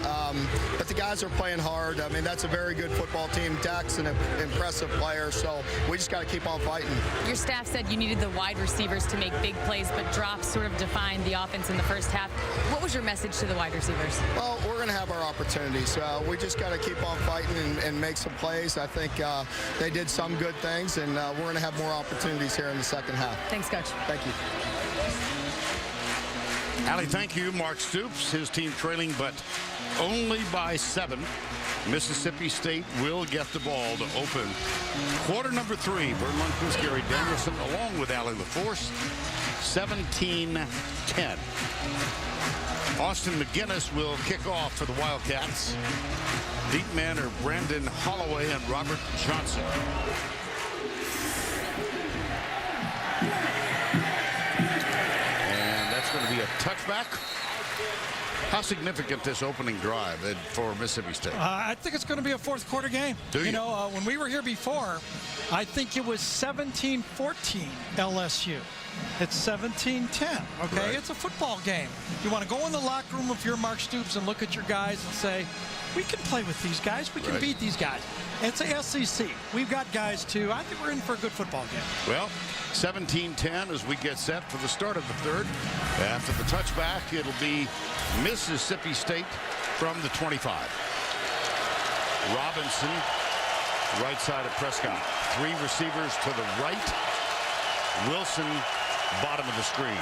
But the guys are playing hard. I mean, that's a very good football team. Dak's an impressive player, so we just got to keep on fighting. Your staff said you needed the wide receivers to make big plays, but drops sort of defined the offense in the first half. What was your message to the wide receivers? Well, we're going to have our opportunities. We just got to keep on fighting and make some plays. I think they did some good things, and we're going to have more opportunities here in the second half. Thanks, Coach. Thank you. Allie, thank you. Mark Stoops, his team trailing, but only by 7. Mississippi State will get the ball to open quarter number 3. Bᴜʟʟᴅᴏ Gary Danielson along with Allie LaForce. 17-10. Austin McGinnis will kick off for the Wildcats. Deep men are Brandon Holloway and Robert Johnson. And that's going to be a touchback. How significant this opening drive for Mississippi State? I think it's going to be a fourth quarter game. Do you? You know, when we were here before, I think it was 17-14 LSU. It's 17-10, okay? Right. It's a football game. You want to go in the locker room if you're Mark Stoops and look at your guys and say, we can play with these guys. We can Right. beat these guys. And it's a SEC. We've got guys, too. I think we're in for a good football game. Well, 17-10 as we get set for the start of the third. After the touchback, it'll be Mississippi State from the 25. Robinson, right side of Prescott. 3 receivers to the right. Wilson, bottom of the screen.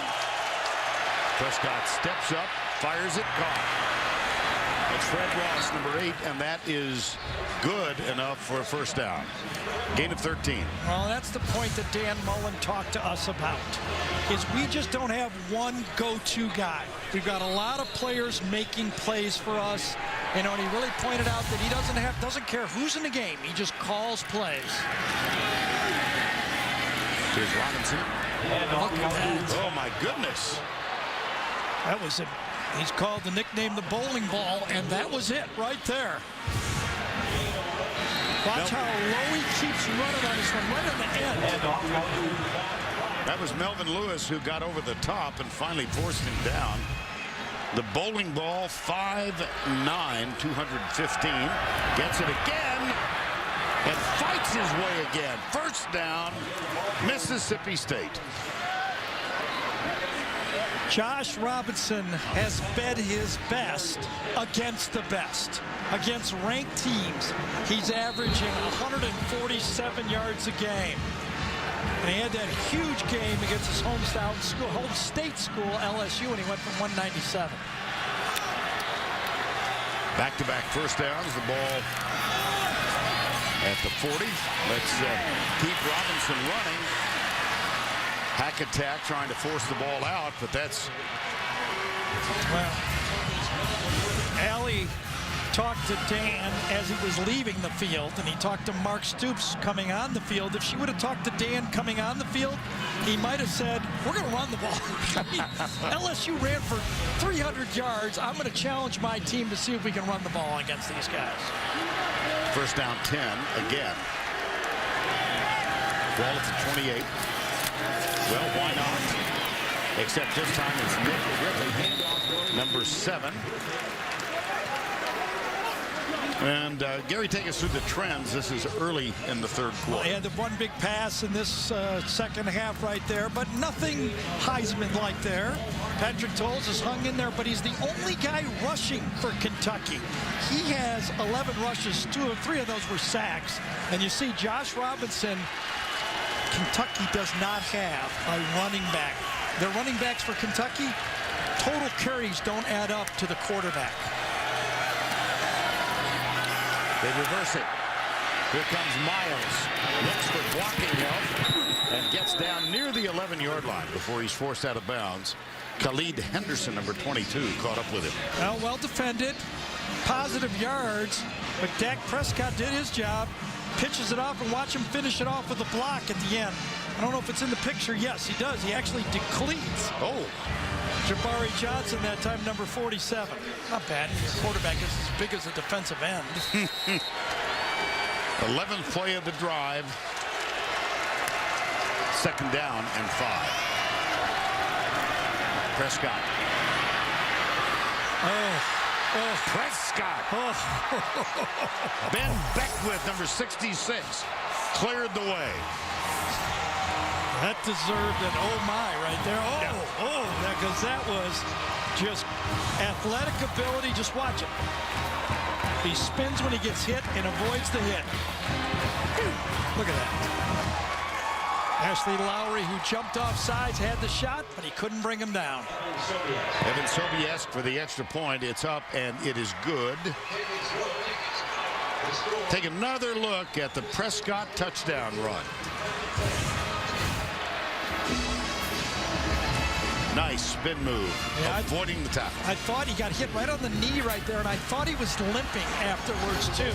Prescott steps up, fires it, caught. It's Fred Ross, number 8, and that is good enough for a first down. Gain of 13. Well, that's the point that Dan Mullen talked to us about, is we just don't have one go-to guy. We've got a lot of players making plays for us. You know, and he really pointed out that he doesn't care who's in the game. He just calls plays. Here's Robinson. Oh, my goodness. That was it. He's called the nickname the bowling ball, and that was it right there. Watch how low he keeps running on this one, right on the end. That was Melvin Lewis who got over the top and finally forced him down. The bowling ball, 5'9", 215. Gets it again and fights his way again. First down, Mississippi State. Josh Robinson has been his best against the best. Against ranked teams, he's averaging 147 yards a game. And he had that huge game against his home state school, LSU, and he went from 197. Back-to-back first downs. The ball at the 40. Let's keep Robinson running. Hack attack trying to force the ball out, but that's... Well, Allie talked to Dan as he was leaving the field, and he talked to Mark Stoops coming on the field. If she would have talked to Dan coming on the field, he might have said, we're going to run the ball. I mean, LSU ran for 300 yards. I'm going to challenge my team to see if we can run the ball against these guys. First down 10 again. Ball at the 28. Well, why not? Except this time it's Nick Ridley, number 7. And Gary, take us through the trends. This is early in the third quarter. Well, he had the one big pass in this second half right there, but nothing Heisman-like there. Patrick Tolles has hung in there, but he's the only guy rushing for Kentucky. He has 11 rushes. 2 or 3 of those were sacks. And you see Josh Robinson, Kentucky does not have a running back. Their running backs for Kentucky, total carries don't add up to the quarterback. They reverse it. Here comes Miles. Looks for blocking help and gets down near the 11-yard line before he's forced out of bounds. Khalid Henderson, number 22, caught up with him. Well defended. Positive yards. But Dak Prescott did his job. Pitches it off, and watch him finish it off with a block at the end. I don't know if it's in the picture. Yes, he does. He actually decleats. Oh. Jabari Johnson, that time number 47. Not bad. His quarterback is as big as a defensive end. 11th play of the drive. 2nd down and 5. Prescott. Prescott. Ben Beckwith, number 66, cleared the way. That deserved an oh my right there. Because that was just athletic ability. Just watch it. He spins when he gets hit and avoids the hit. Look at that. Ashley Lowry, who jumped off sides, had the shot, but he couldn't bring him down. Evan Sobieski for the extra point. It's up, and it is good. Take another look at the Prescott touchdown run. Nice spin move, avoiding the tackle. I thought he got hit right on the knee right there, and I thought he was limping afterwards, too.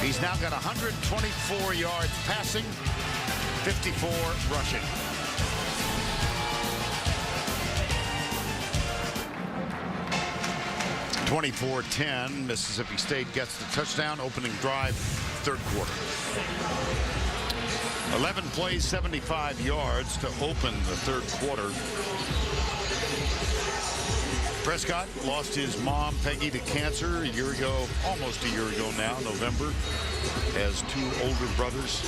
He's now got 124 yards passing, 54 rushing. (24-10). Mississippi State gets the touchdown. Opening drive, 3rd quarter. 11 plays, 75 yards to open the 3rd quarter. Prescott lost his mom, Peggy, to cancer a year ago, almost a year ago now, November. Has 2 older brothers.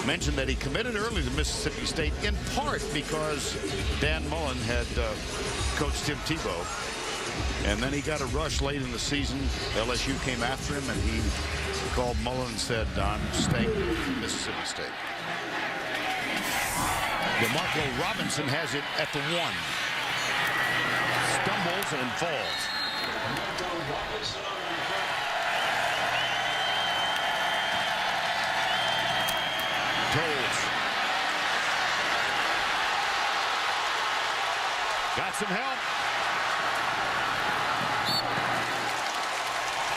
Mentioned that he committed early to Mississippi State in part because Dan Mullen had coached Tim Tebow. And then he got a rush late in the season. LSU came after him, and he called Mullen and said, I'm staying with Mississippi State. DeMarco Robinson has it at the 1. Stumbles and falls. Tolles. Got some help.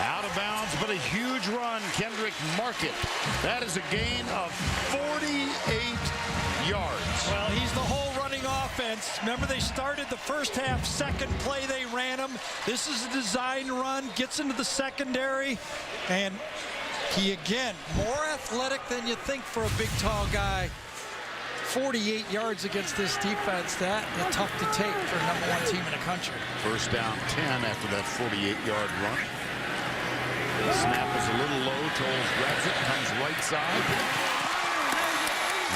Out of bounds, but a huge run. Kendrick Market. That is a gain of 48 yards. Well, he's the whole running offense. Remember, they started the first half, 2nd play they ran him. This is a design run, gets into the secondary, and he, again, more athletic than you think for a big, tall guy. 48 yards against this defense. That's tough to take for a #1 team in the country. 1st down 10 after that 48-yard run. The snap is a little low. Tolles grabs it, comes right side.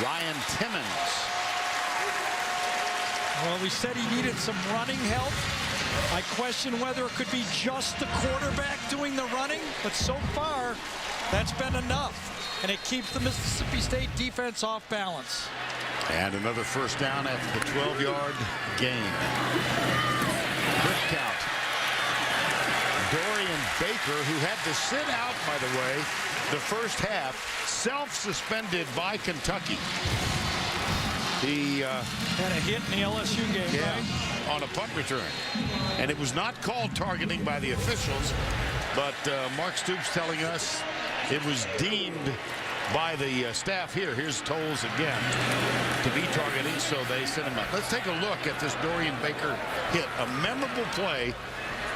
Ryan Timmons. Well, we said he needed some running help. I question whether it could be just the quarterback doing the running, but so far, that's been enough. And it keeps the Mississippi State defense off balance. And another 1st down after the 12-yard gain. Quick count. Dorian Baker, who had to sit out, by the way, the first half, self-suspended by Kentucky. He had a hit in the LSU game, right? On a punt return. And it was not called targeting by the officials, but Mark Stoops telling us it was deemed by the staff here. Here's Tolles again to be targeting, so they sent him out. Let's take a look at this Dorian Baker hit. A memorable play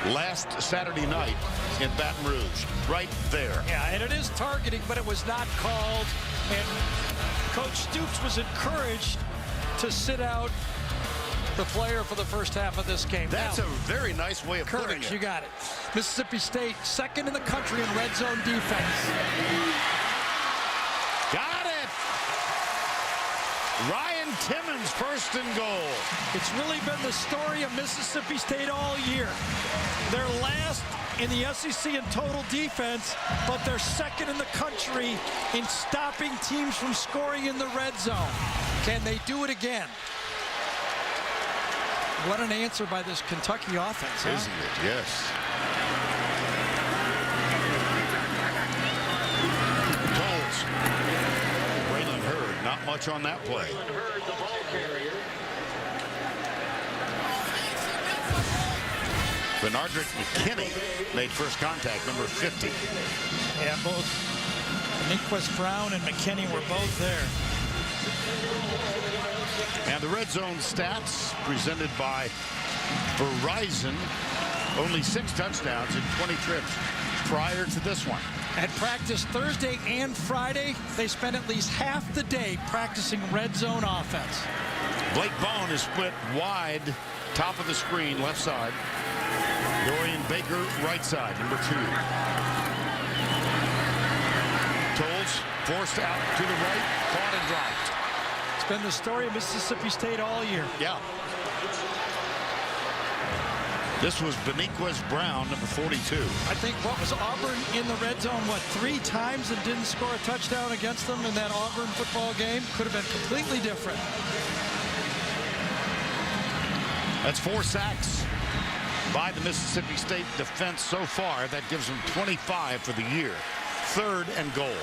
last Saturday night in Baton Rouge, right there. Yeah, and it is targeting, but it was not called. And Coach Stoops was encouraged to sit out the player for the first half of this game. That's a very nice way of putting it. You got it. Mississippi State, 2nd in the country in red zone defense. Got it. Ryan Timmons, 1st and goal. It's really been the story of Mississippi State all year. They're last in the SEC in total defense, but they're 2nd in the country in stopping teams from scoring in the red zone. Can they do it again? What an answer by this Kentucky offense, huh? Isn't it? Yes. Tolles. Braylon Hurd, not much on that play. Bernardrick McKinney made 1st contact, number 50. Yeah, both Nyquist Brown and McKinney were both there. And the red zone stats presented by Verizon. Only 6 touchdowns in 20 trips. prior to this one. At practice Thursday and Friday, they spent at least half the day practicing red zone offense. Blake Bone is split wide, top of the screen, left side. Dorian Baker, right side, number 2. Tolles forced out to the right, caught and dropped. It's been the story of Mississippi State all year. Yeah. This was Bᴜʟʟᴅᴏ Brown, number 42. I think what was Auburn in the red zone, 3 times and didn't score a touchdown against them in that Auburn football game? Could have been completely different. That's 4 sacks by the Mississippi State defense so far. That gives them 25 for the year. 3rd and goal.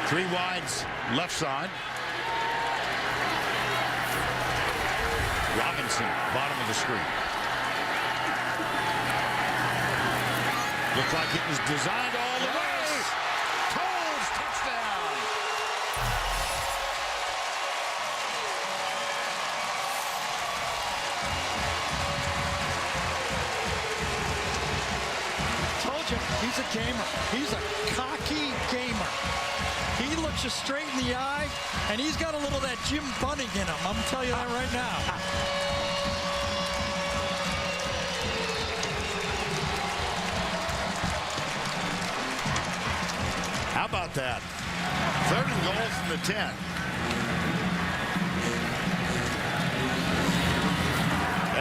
3 wides, left side. Robinson, bottom of the screen. Looked like it was designed all the way. Tolles, touchdown. Told you, he's a gamer. He's a cocky gamer. He looks you straight in the eye, and he's got a little of that Jim Bunning in him. I'm telling you that right now. How about that? 3rd and goal from the 10.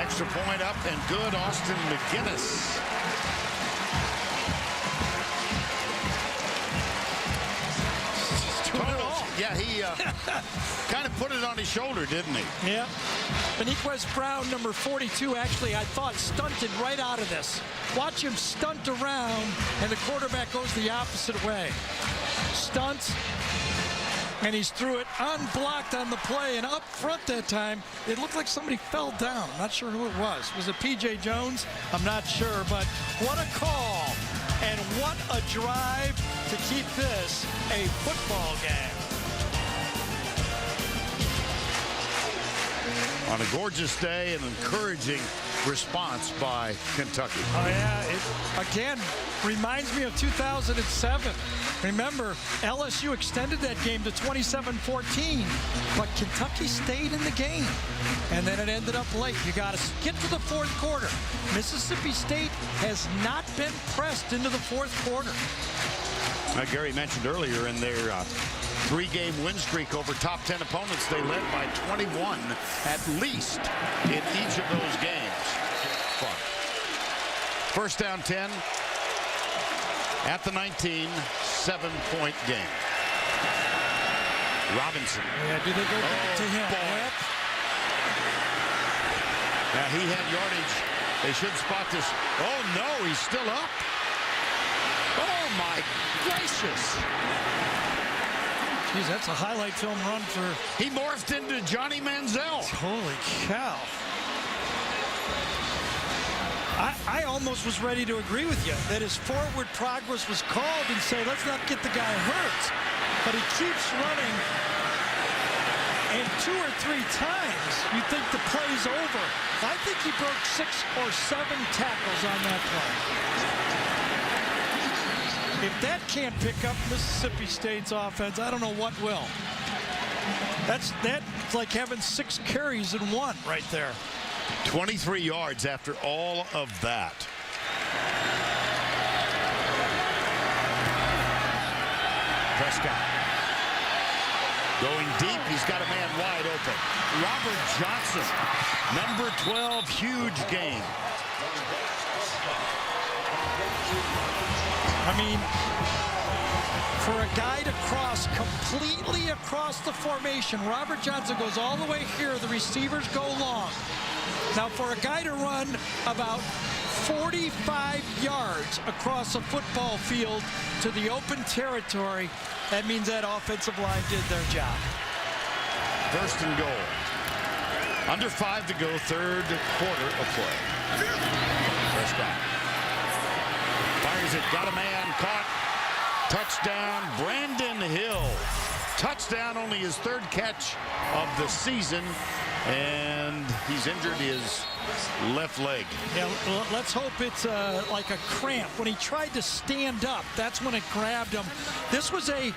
Extra point up and good. Austin McGinnis. Yeah, he kind of put it on his shoulder, didn't he? Yeah. Bᴜʟʟᴅᴏ Brown, number 42, actually, I thought stunted right out of this. Watch him stunt around, and the quarterback goes the opposite way. Stunts, and he's threw it unblocked on the play, and up front that time, it looked like somebody fell down. I'm not sure who it was. Was it P.J. Jones? I'm not sure, but what a call, and what a drive to keep this a football game. On a gorgeous day, an encouraging response by Kentucky. Oh, yeah. It, again, reminds me of 2007. Remember, LSU extended that game to 27-14, but Kentucky stayed in the game. And then it ended up late. You got to get to the 4th quarter. Mississippi State has not been pressed into the 4th quarter. Gary mentioned earlier in their 3-game win streak over top 10 opponents, they led by 21 at least in each of those games. Fun. 1st down 10 at the 19, 7-point game. Robinson. Yeah, do they go back to him? Yep. Now he had yardage. They should spot this. Oh no, he's still up. Oh my gracious. Geez, that's a highlight film run for... He morphed into Johnny Manziel. Holy cow. I almost was ready to agree with you that his forward progress was called and say, let's not get the guy hurt. But he keeps running, and 2 or 3 times you think the play's over. I think he broke 6 or 7 tackles on that play. If that can't pick up Mississippi State's offense, I don't know what will. That's like having 6 carries in 1 right there. 23 yards after all of that. Prescott going deep. He's got a man wide open. Robert Johnson, number 12, huge game. I mean, for a guy to cross completely across the formation, Robert Johnson goes all the way here. The receivers go long. Now, for a guy to run about 45 yards across a football field to the open territory, that means that offensive line did their job. 1st and goal. Under 5 to go, 3rd quarter of play. Prescott fires it, got a man, caught. Touchdown, Brandon Hill. Touchdown, only his 3rd catch of the season. And he's injured his left leg. Yeah, let's hope it's like a cramp. When he tried to stand up, that's when it grabbed him. This was a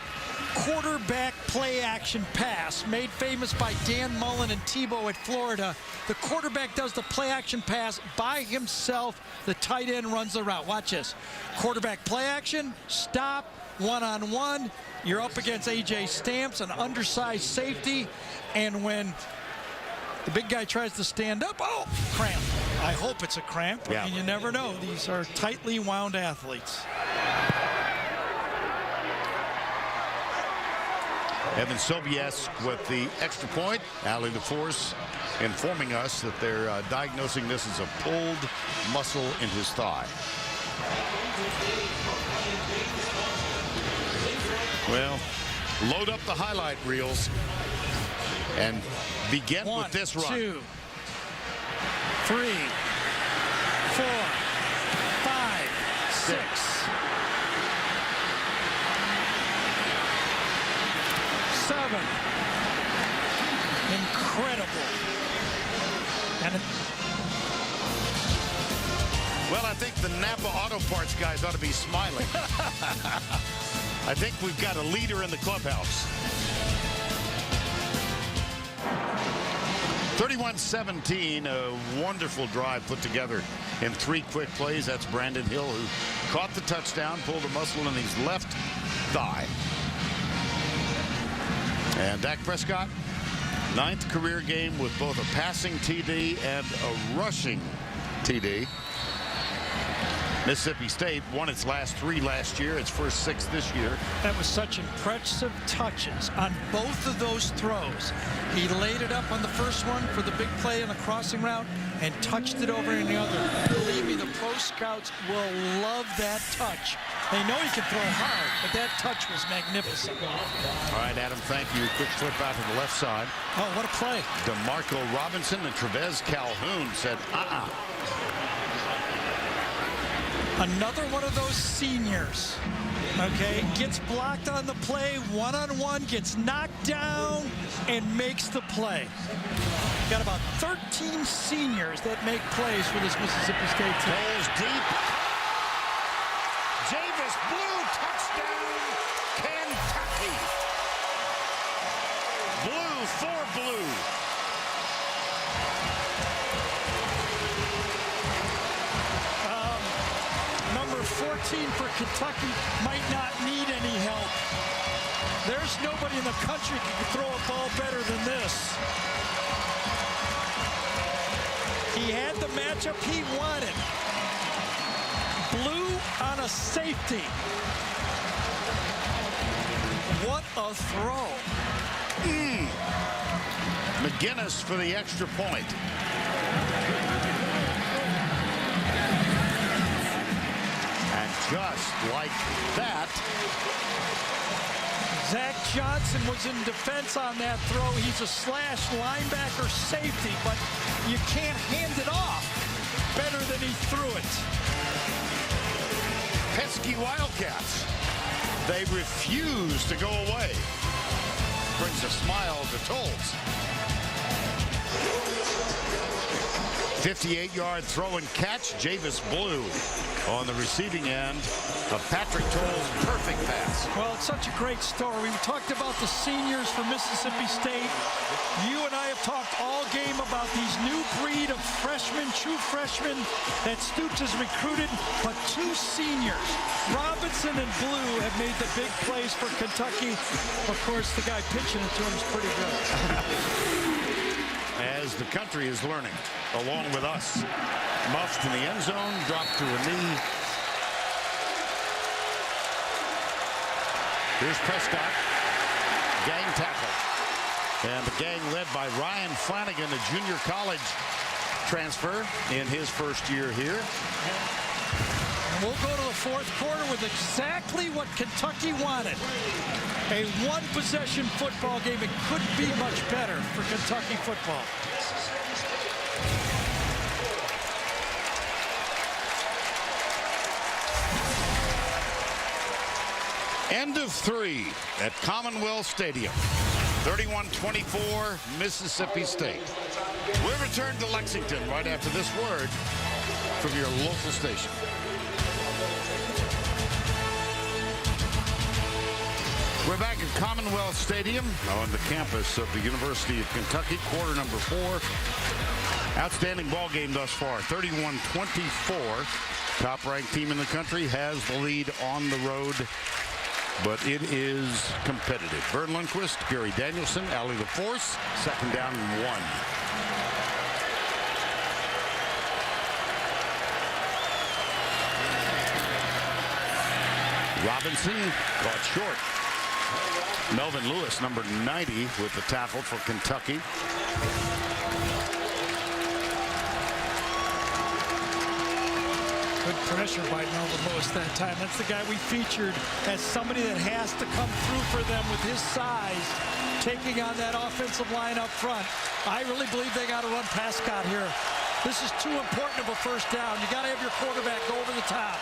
quarterback play action pass made famous by Dan Mullen and Tebow at Florida. The quarterback does the play action pass by himself. The tight end runs the route. Watch this. Quarterback play action, stop, one-on-one. You're up against A.J. Stamps, an undersized safety. And when the big guy tries to stand up, oh, cramp. I hope it's a cramp. Yeah. And you never know. These are tightly wound athletes. Evan Sobiesk with the extra point. Allie LaForce informing us that they're diagnosing this as a pulled muscle in his thigh. Well, load up the highlight reels and begin with this run. 1, 2, 3, 4, 5, 6. 7. Incredible. And Well, I think the Napa Auto Parts guys ought to be smiling. I think we've got a leader in the clubhouse. 31-17, a wonderful drive put together in 3 quick plays. That's Brandon Hill, who caught the touchdown, pulled a muscle in his left thigh. And Dak Prescott, 9th career game with both a passing TD and a rushing TD. Mississippi State won its last 3 last year, its first 6 this year. that was such impressive touches on both of those throws. He laid it up on the first one for the big play in the crossing route and touched it over in the other. Believe me, the pro scouts will love that touch. They know he can throw hard, but that touch was magnificent. All right, Adam, thank you. Quick flip out to the left side. Oh, what a play. DeMarco Robinson and Trevez Calhoun said, Another one of those seniors, okay, gets blocked on the play, one-on-one, gets knocked down, and makes the play. Got about 13 seniors that make plays for this Mississippi State team. Goes deep. Javis Blue, touchdown, Kentucky. Blue for Blue. Number 14 for Kentucky might not need any help. There's nobody in the country who can throw a ball better than this. He had the matchup he wanted. Blue on a safety. What a throw. McGinnis for the extra point. And just like that, Zach Johnson was in defense on that throw. He's a slash linebacker safety, but you can't hand it off better than he threw it. pesky Wildcats. They refuse to go away. Brings a smile to Tolles. 58-yard throw and catch. Javis Blue on the receiving end of Patrick Tolles' perfect pass. Well, it's such a great story. We talked about the seniors for Mississippi State. You and I have talked all game about these new breed of freshmen, true freshmen that Stoops has recruited, but 2 seniors, Robinson and Blue, have made the big plays for Kentucky. Of course, the guy pitching it to him is pretty good. As the country is learning, along with us. Muffed in the end zone, dropped to a knee. Here's Prescott, gang tackle. And the gang led by Ryan Flanagan, a junior college transfer in his first year here. And we'll go to the fourth quarter with exactly what Kentucky wanted. A one-possession football game. It couldn't be much better for Kentucky football. End of 3 at Commonwealth Stadium. 31-24, Mississippi State. We'll return to Lexington right after this word from your local station. We're back at Commonwealth Stadium on the campus of the University of Kentucky, quarter number 4. Outstanding ball game thus far, 31-24. Top-ranked team in the country has the lead on the road, but it is competitive. Vern Lundquist, Gary Danielson, Allie LaForce, second down and 1. Robinson caught short. Melvin Lewis, number 90, with the tackle for Kentucky. Good pressure by Melvin Lewis that time. That's the guy we featured as somebody that has to come through for them with his size, taking on that offensive line up front. I really believe they got to run Prescott here. This is too important of a first down. You got to have your quarterback go over the top.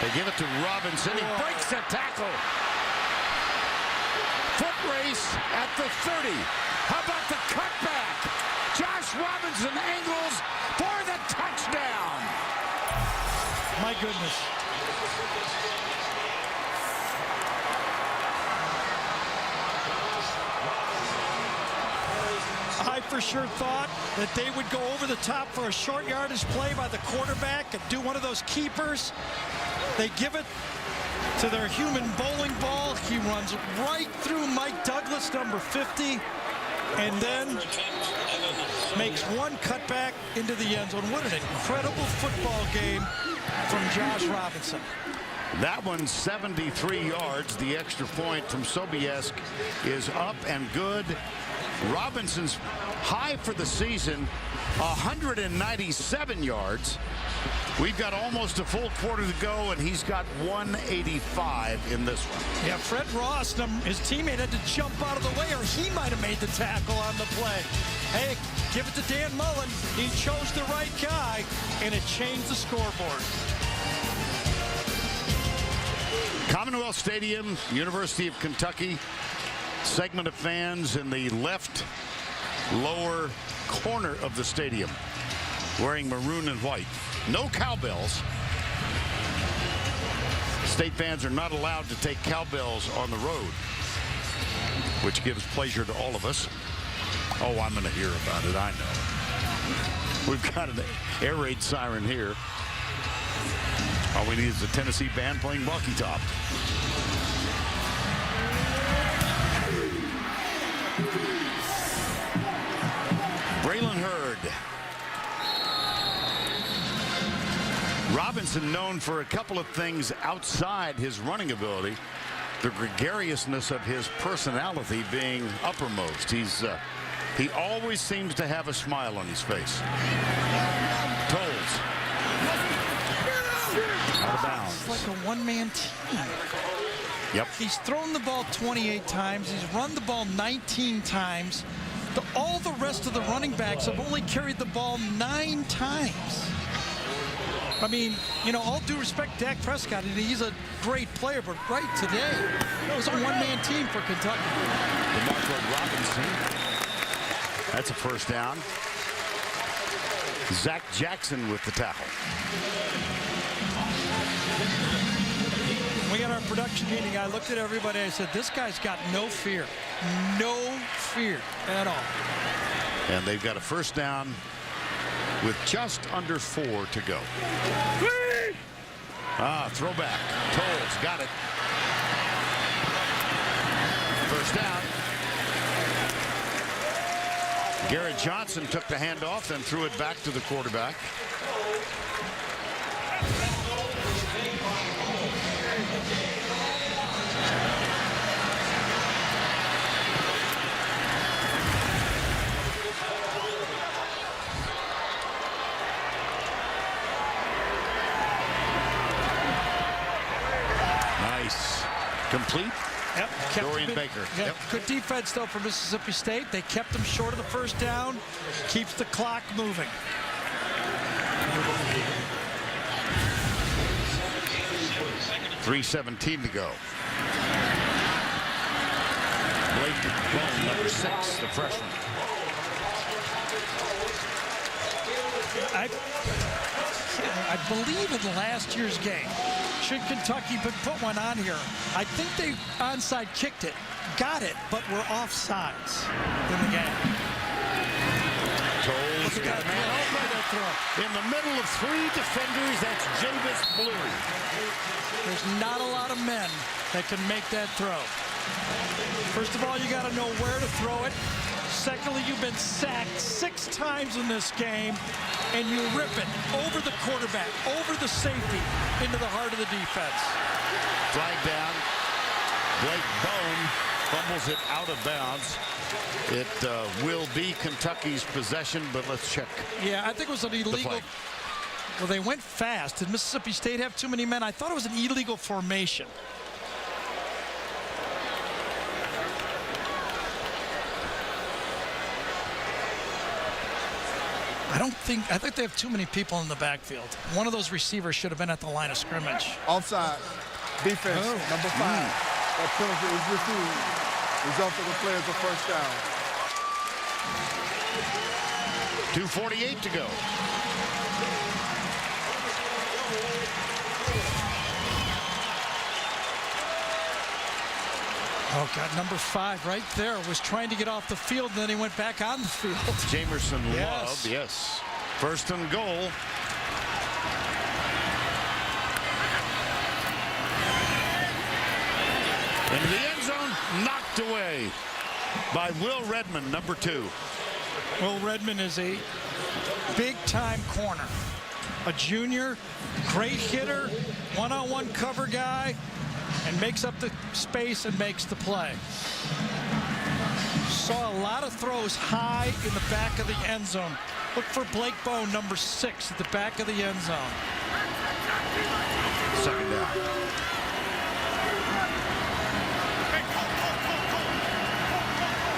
They give it to Robinson. He breaks the tackle. Foot race at the 30. How about the cutback? Josh Robinson angles for the touchdown. My goodness. I for sure thought that they would go over the top for a short yardage play by the quarterback and do one of those keepers. They give it to their human bowling ball. He runs right through Mike Douglas, number 50, and then makes one cutback into the end zone. What an incredible football game from Josh Robinson. That one's 73 yards. The extra point from Sobiesk is up and good. Robinson's high for the season, 197 yards. We've got almost a full quarter to go, and he's got 185 in this one. Yeah, Fred Ross, his teammate, had to jump out of the way, or he might have made the tackle on the play. Hey, give it to Dan Mullen. He chose the right guy, and it changed the scoreboard. Commonwealth Stadium, University of Kentucky. Segment of fans in the left lower corner of the stadium wearing maroon and white. No cowbells. State fans are not allowed to take cowbells on the road, which gives pleasure to all of us. Oh, I'm going to hear about it. I know. We've got an air raid siren here. All we need is a Tennessee band playing Bucky Top. Braylon Hurd. Robinson known for a couple of things outside his running ability. The gregariousness of his personality being uppermost. He always seems to have a smile on his face. Tolles. Out of bounds. It's like a one-man team. Yep. He's thrown the ball 28 times. He's run the ball 19 times. All the rest of the running backs have only carried the ball 9 times. I mean, you know, all due respect to Dak Prescott, and he's a great player, but right today, it was a one-man team for Kentucky. DeMarco Robinson. That's a first down. Zach Jackson with the tackle. We got our production meeting. I looked at everybody. I said, this guy's got no fear. No fear at all. And they've got a first down with just under 4 to go. Throwback. Tolles got it. First down. Garrett Johnson took the handoff, then threw it back to the quarterback. Nice. Complete. Yep. Dorian Baker. Yeah, yep. Good defense, though, for Mississippi State. They kept them short of the first down. Keeps the clock moving. .317 to go. Bone, number 6, the freshman. I believe in last year's game, should Kentucky put one on here, I think they onside kicked it, got it, but were offsides in the game. Toles got a man. In the middle of 3 defenders, that's Bᴜʟʟᴅᴏ. There's not a lot of men that can make that throw. First of all, you got to know where to throw it. Secondly, you've been sacked 6 times in this game, and you rip it over the quarterback, over the safety, into the heart of the defense. Flag down. Blake Bone fumbles it out of bounds. It will be Kentucky's possession, but let's check. Yeah, I think it was an illegal. Well, they went fast. Did Mississippi State have too many men? I thought it was an illegal formation. I think they have too many people in the backfield. One of those receivers should have been at the line of scrimmage. Offside. Defense, number 5. That penalty is refused. Result of the play is a first down. 2:48 to go. Oh, God, number 5 right there was trying to get off the field, and then he went back on the field. Jamerson Love, yes. First and goal. Into the end zone, knocked away by Will Redmond, number 2. Will Redmond is a big-time corner. A junior, great hitter, one-on-one cover guy, and makes up the space and makes the play. Saw a lot of throws high in the back of the end zone. Look for Blake Bone, number 6, at the back of the end zone. Second down.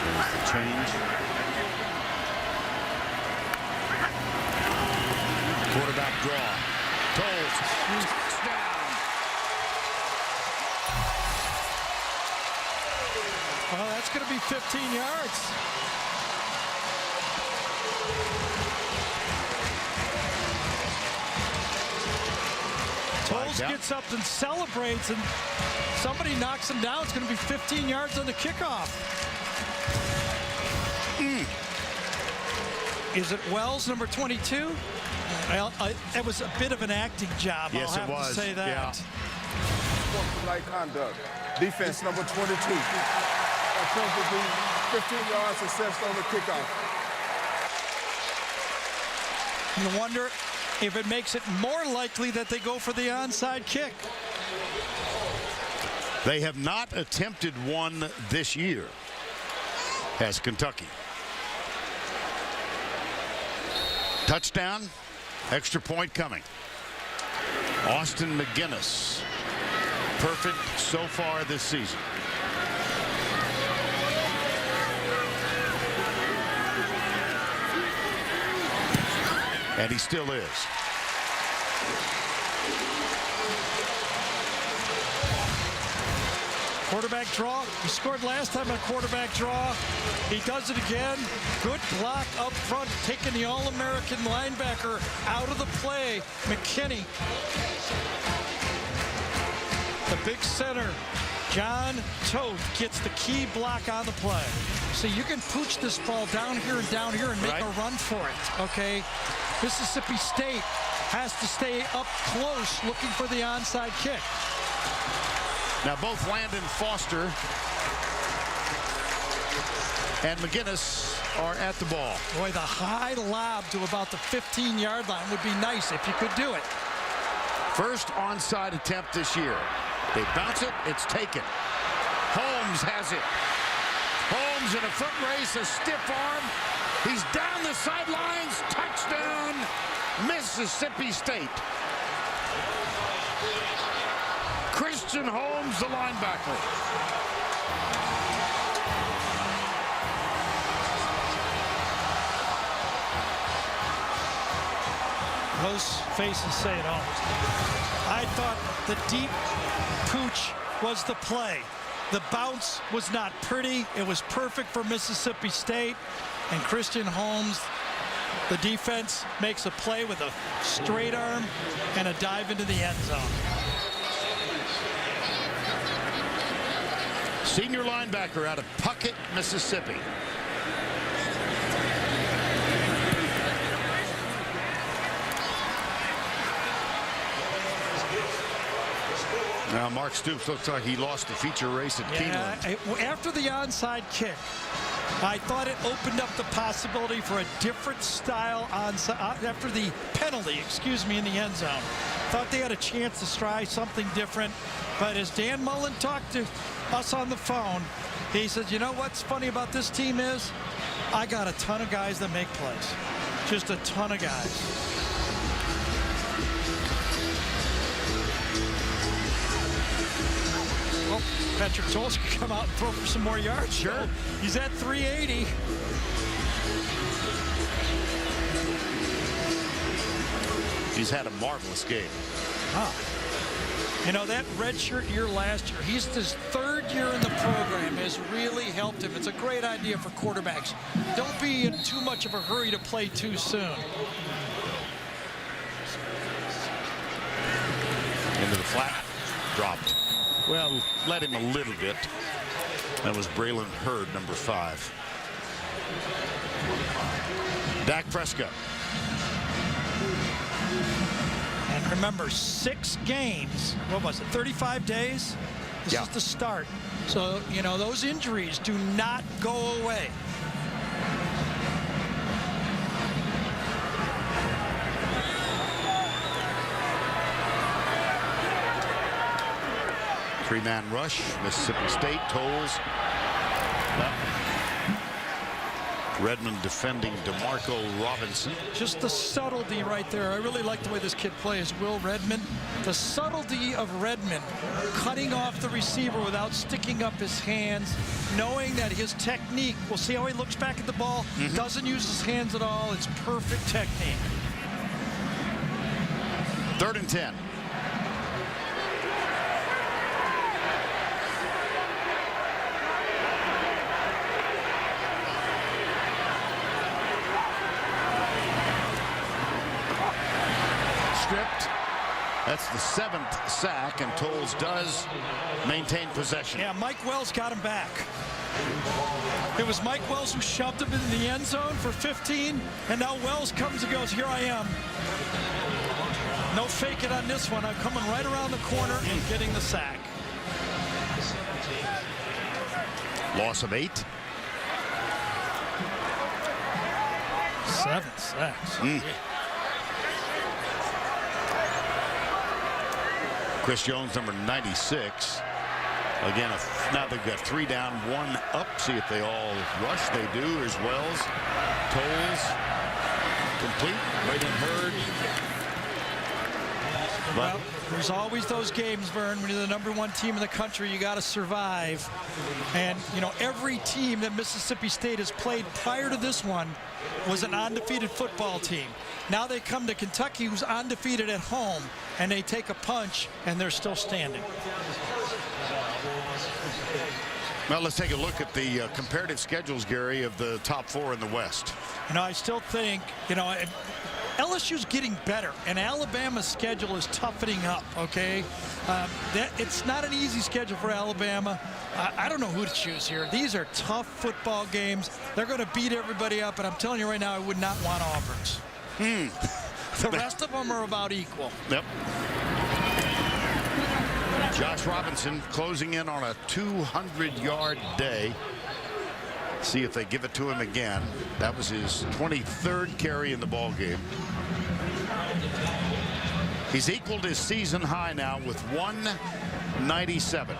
There's the change. Quarterback draw. Toles. Touchdown. Well, that's going to be 15 yards. Toles gets up and celebrates, and somebody knocks him down. It's going to be 15 yards on the kickoff. Is it Wells, number 22? Well, it was a bit of an acting job. Yes, I'll have to say that. Yeah. Sportsmanlike conduct. Defense, number 22. That penalty be 15 yards assessed on the kickoff. You wonder if it makes it more likely that they go for the onside kick. They have not attempted one this year as Kentucky. Touchdown, extra point coming. Austin McGinnis, perfect so far this season. And he still is. Quarterback draw. He scored last time on a quarterback draw. He does it again. Good block up front, taking the All-American linebacker out of the play. McKinney. The big center, John Toth, gets the key block on the play. So you can pooch this ball down here and make a run for it, okay? Mississippi State has to stay up close looking for the onside kick. Now both Landon Foster and McGinnis are at the ball. Boy, the high lob to about the 15-yard line would be nice if you could do it. First onside attempt this year. They bounce it, it's taken. Holmes has it. Holmes in a foot race, a stiff arm. He's down the sidelines. Touchdown, Mississippi State. Christian Holmes, the linebacker. Those faces say it all. I thought the deep pooch was the play. The bounce was not pretty. It was perfect for Mississippi State. And Christian Holmes, the defense, makes a play with a straight arm and a dive into the end zone. Senior linebacker out of Puckett, Mississippi. Now, Mark Stoops looks like he lost the feature race at Keeneland. After the onside kick, I thought it opened up the possibility for a different style onside. After the penalty, excuse me, in the end zone, thought they had a chance to try something different. But as Dan Mullen talked to us on the phone, he said, you know what's funny about this team is I got a ton of guys that make plays. Just a ton of guys. Well, Patrick Tolles can come out and throw for some more yards. Sure. So he's at 380. He's had a marvelous game. You know, that redshirt year last year, he's his third year in the program, has really helped him. It's a great idea for quarterbacks. Don't be in too much of a hurry to play too soon. Into the flat, dropped. Well, let him a little bit. That was Braylon Hurd, number 5. Dak Prescott. And remember, 6 games. What was it, 35 days? This is the start. So, you know, those injuries do not go away. Three-man rush, Mississippi State, Tolles. Redmond defending DeMarco Robinson. Just the subtlety right there. I really like the way this kid plays, Will Redmond. The subtlety of Redmond, cutting off the receiver without sticking up his hands, knowing that his technique, we'll see how he looks back at the ball, doesn't use his hands at all. It's perfect technique. 3rd and 10. Stripped. That's the 7th sack, and Tolles does maintain possession. Yeah, Mike Wells got him back. It was Mike Wells who shoved him in the end zone for 15, and now Wells comes and goes, here I am. No fake it on this one. I'm coming right around the corner and getting the sack. Loss of 8. 7 sacks. Chris Jones, number 96. Again, now they've got 3 down, 1 up. See if they all rush. They do. Here's Wells. Tolles. Complete. Braylon Hurd. Well, there's always those games, Vern, when you're the #1 team in the country, you got to survive. And, you know, every team that Mississippi State has played prior to this one was an undefeated football team. Now they come to Kentucky, who's undefeated at home, and they take a punch, and they're still standing. Well, let's take a look at the comparative schedules, Gary, of the top 4 in the West. You know, I still think, you know, LSU's getting better, and Alabama's schedule is toughening up, okay? It's not an easy schedule for Alabama. I don't know who to choose here. These are tough football games. They're going to beat everybody up, and I'm telling you right now, I would not want Auburn's. The rest of them are about equal. Yep. Josh Robinson closing in on a 200-yard day. See if they give it to him again. That was his 23rd carry in the ball game. He's equaled his season high now with 197.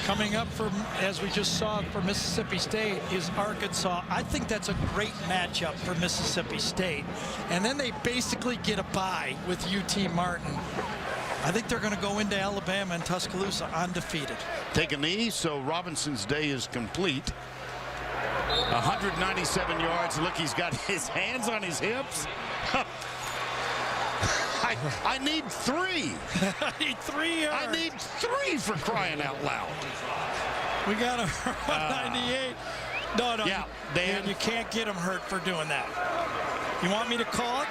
Coming up for, as we just saw, for Mississippi State is Arkansas. I think that's a great matchup for Mississippi State. And then they basically get a bye with UT Martin. I think they're going to go into Alabama and Tuscaloosa undefeated. Take a knee, so Robinson's day is complete. 197 yards. Look, he's got his hands on his hips. I need 3. I need 3 yards. I need 3 for crying out loud. We got him 198. No, yeah, Dan. You can't get him hurt for doing that. You want me to call it?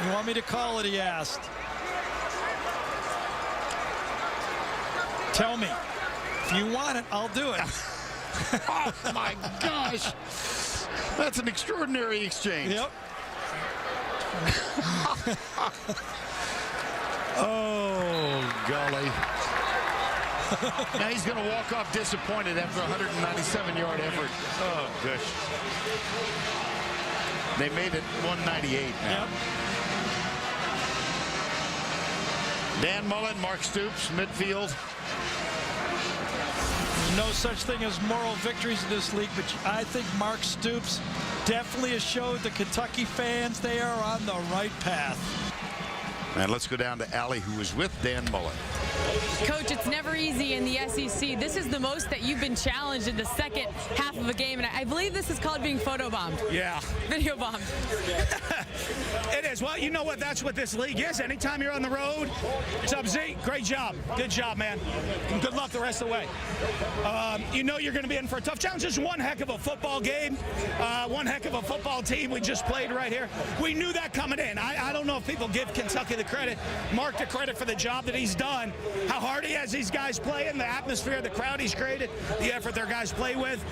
You want me to call it, he asked. Tell me. If you want it, I'll do it. Oh, my gosh. That's an extraordinary exchange. Yep. Oh, golly. Now he's going to walk off disappointed after a 197-yard effort. Oh, gosh. They made it 198 now. Yep. Dan Mullen, Mark Stoops, midfield. There's no such thing as moral victories in this league, but I think Mark Stoops definitely has showed the Kentucky fans they are on the right path. And let's go down to Allie, who is with Dan Mullen. Coach, it's never easy in the SEC. This is the most that you've been challenged in the second half of a game, and I believe this is called being photobombed. Yeah. Video bombed. It is. Well, you know what? That's what this league is. Anytime you're on the road. What's up, Z? Great job. Good job, man. And good luck the rest of the way. You know you're going to be in for a tough challenge. Just one heck of a football game. One heck of a football team we just played right here. We knew that coming in. I don't know if people give Kentucky the credit, Mark the credit for the job that he's done, how hard he has these guys playing, the atmosphere, the crowd he's created, the effort their guys play with.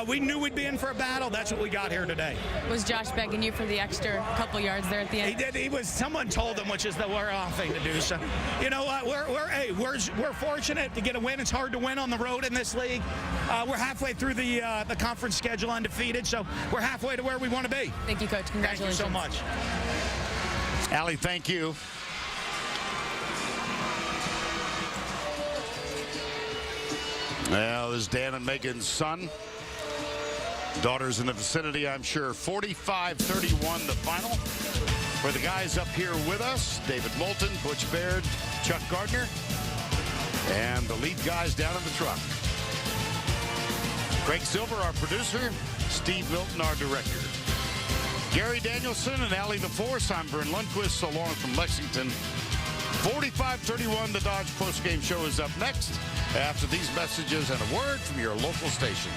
We knew we'd be in for a battle. That's what we got here today. Was Josh begging you for the extra couple yards there at the end? He did. He was. Someone told him, which is the wrong thing to do. So, you know what? We're fortunate to get a win. It's hard to win on the road in this league. We're halfway through the conference schedule undefeated, so we're halfway to where we want to be. Thank you, Coach. Congratulations. Thank you so much. Allie, thank you. Well, this is Dan and Megan's son. Daughters in the vicinity, I'm sure. 45-31 the final. For the guys up here with us, David Moulton, Butch Baird, Chuck Gardner, and the lead guys down in the truck. Craig Silver, our producer. Steve Milton, our director. Gary Danielson and Allie the Force. I'm Vern Lundquist, so long from Lexington. 45-31, the Dodge postgame show is up next after these messages and a word from your local station.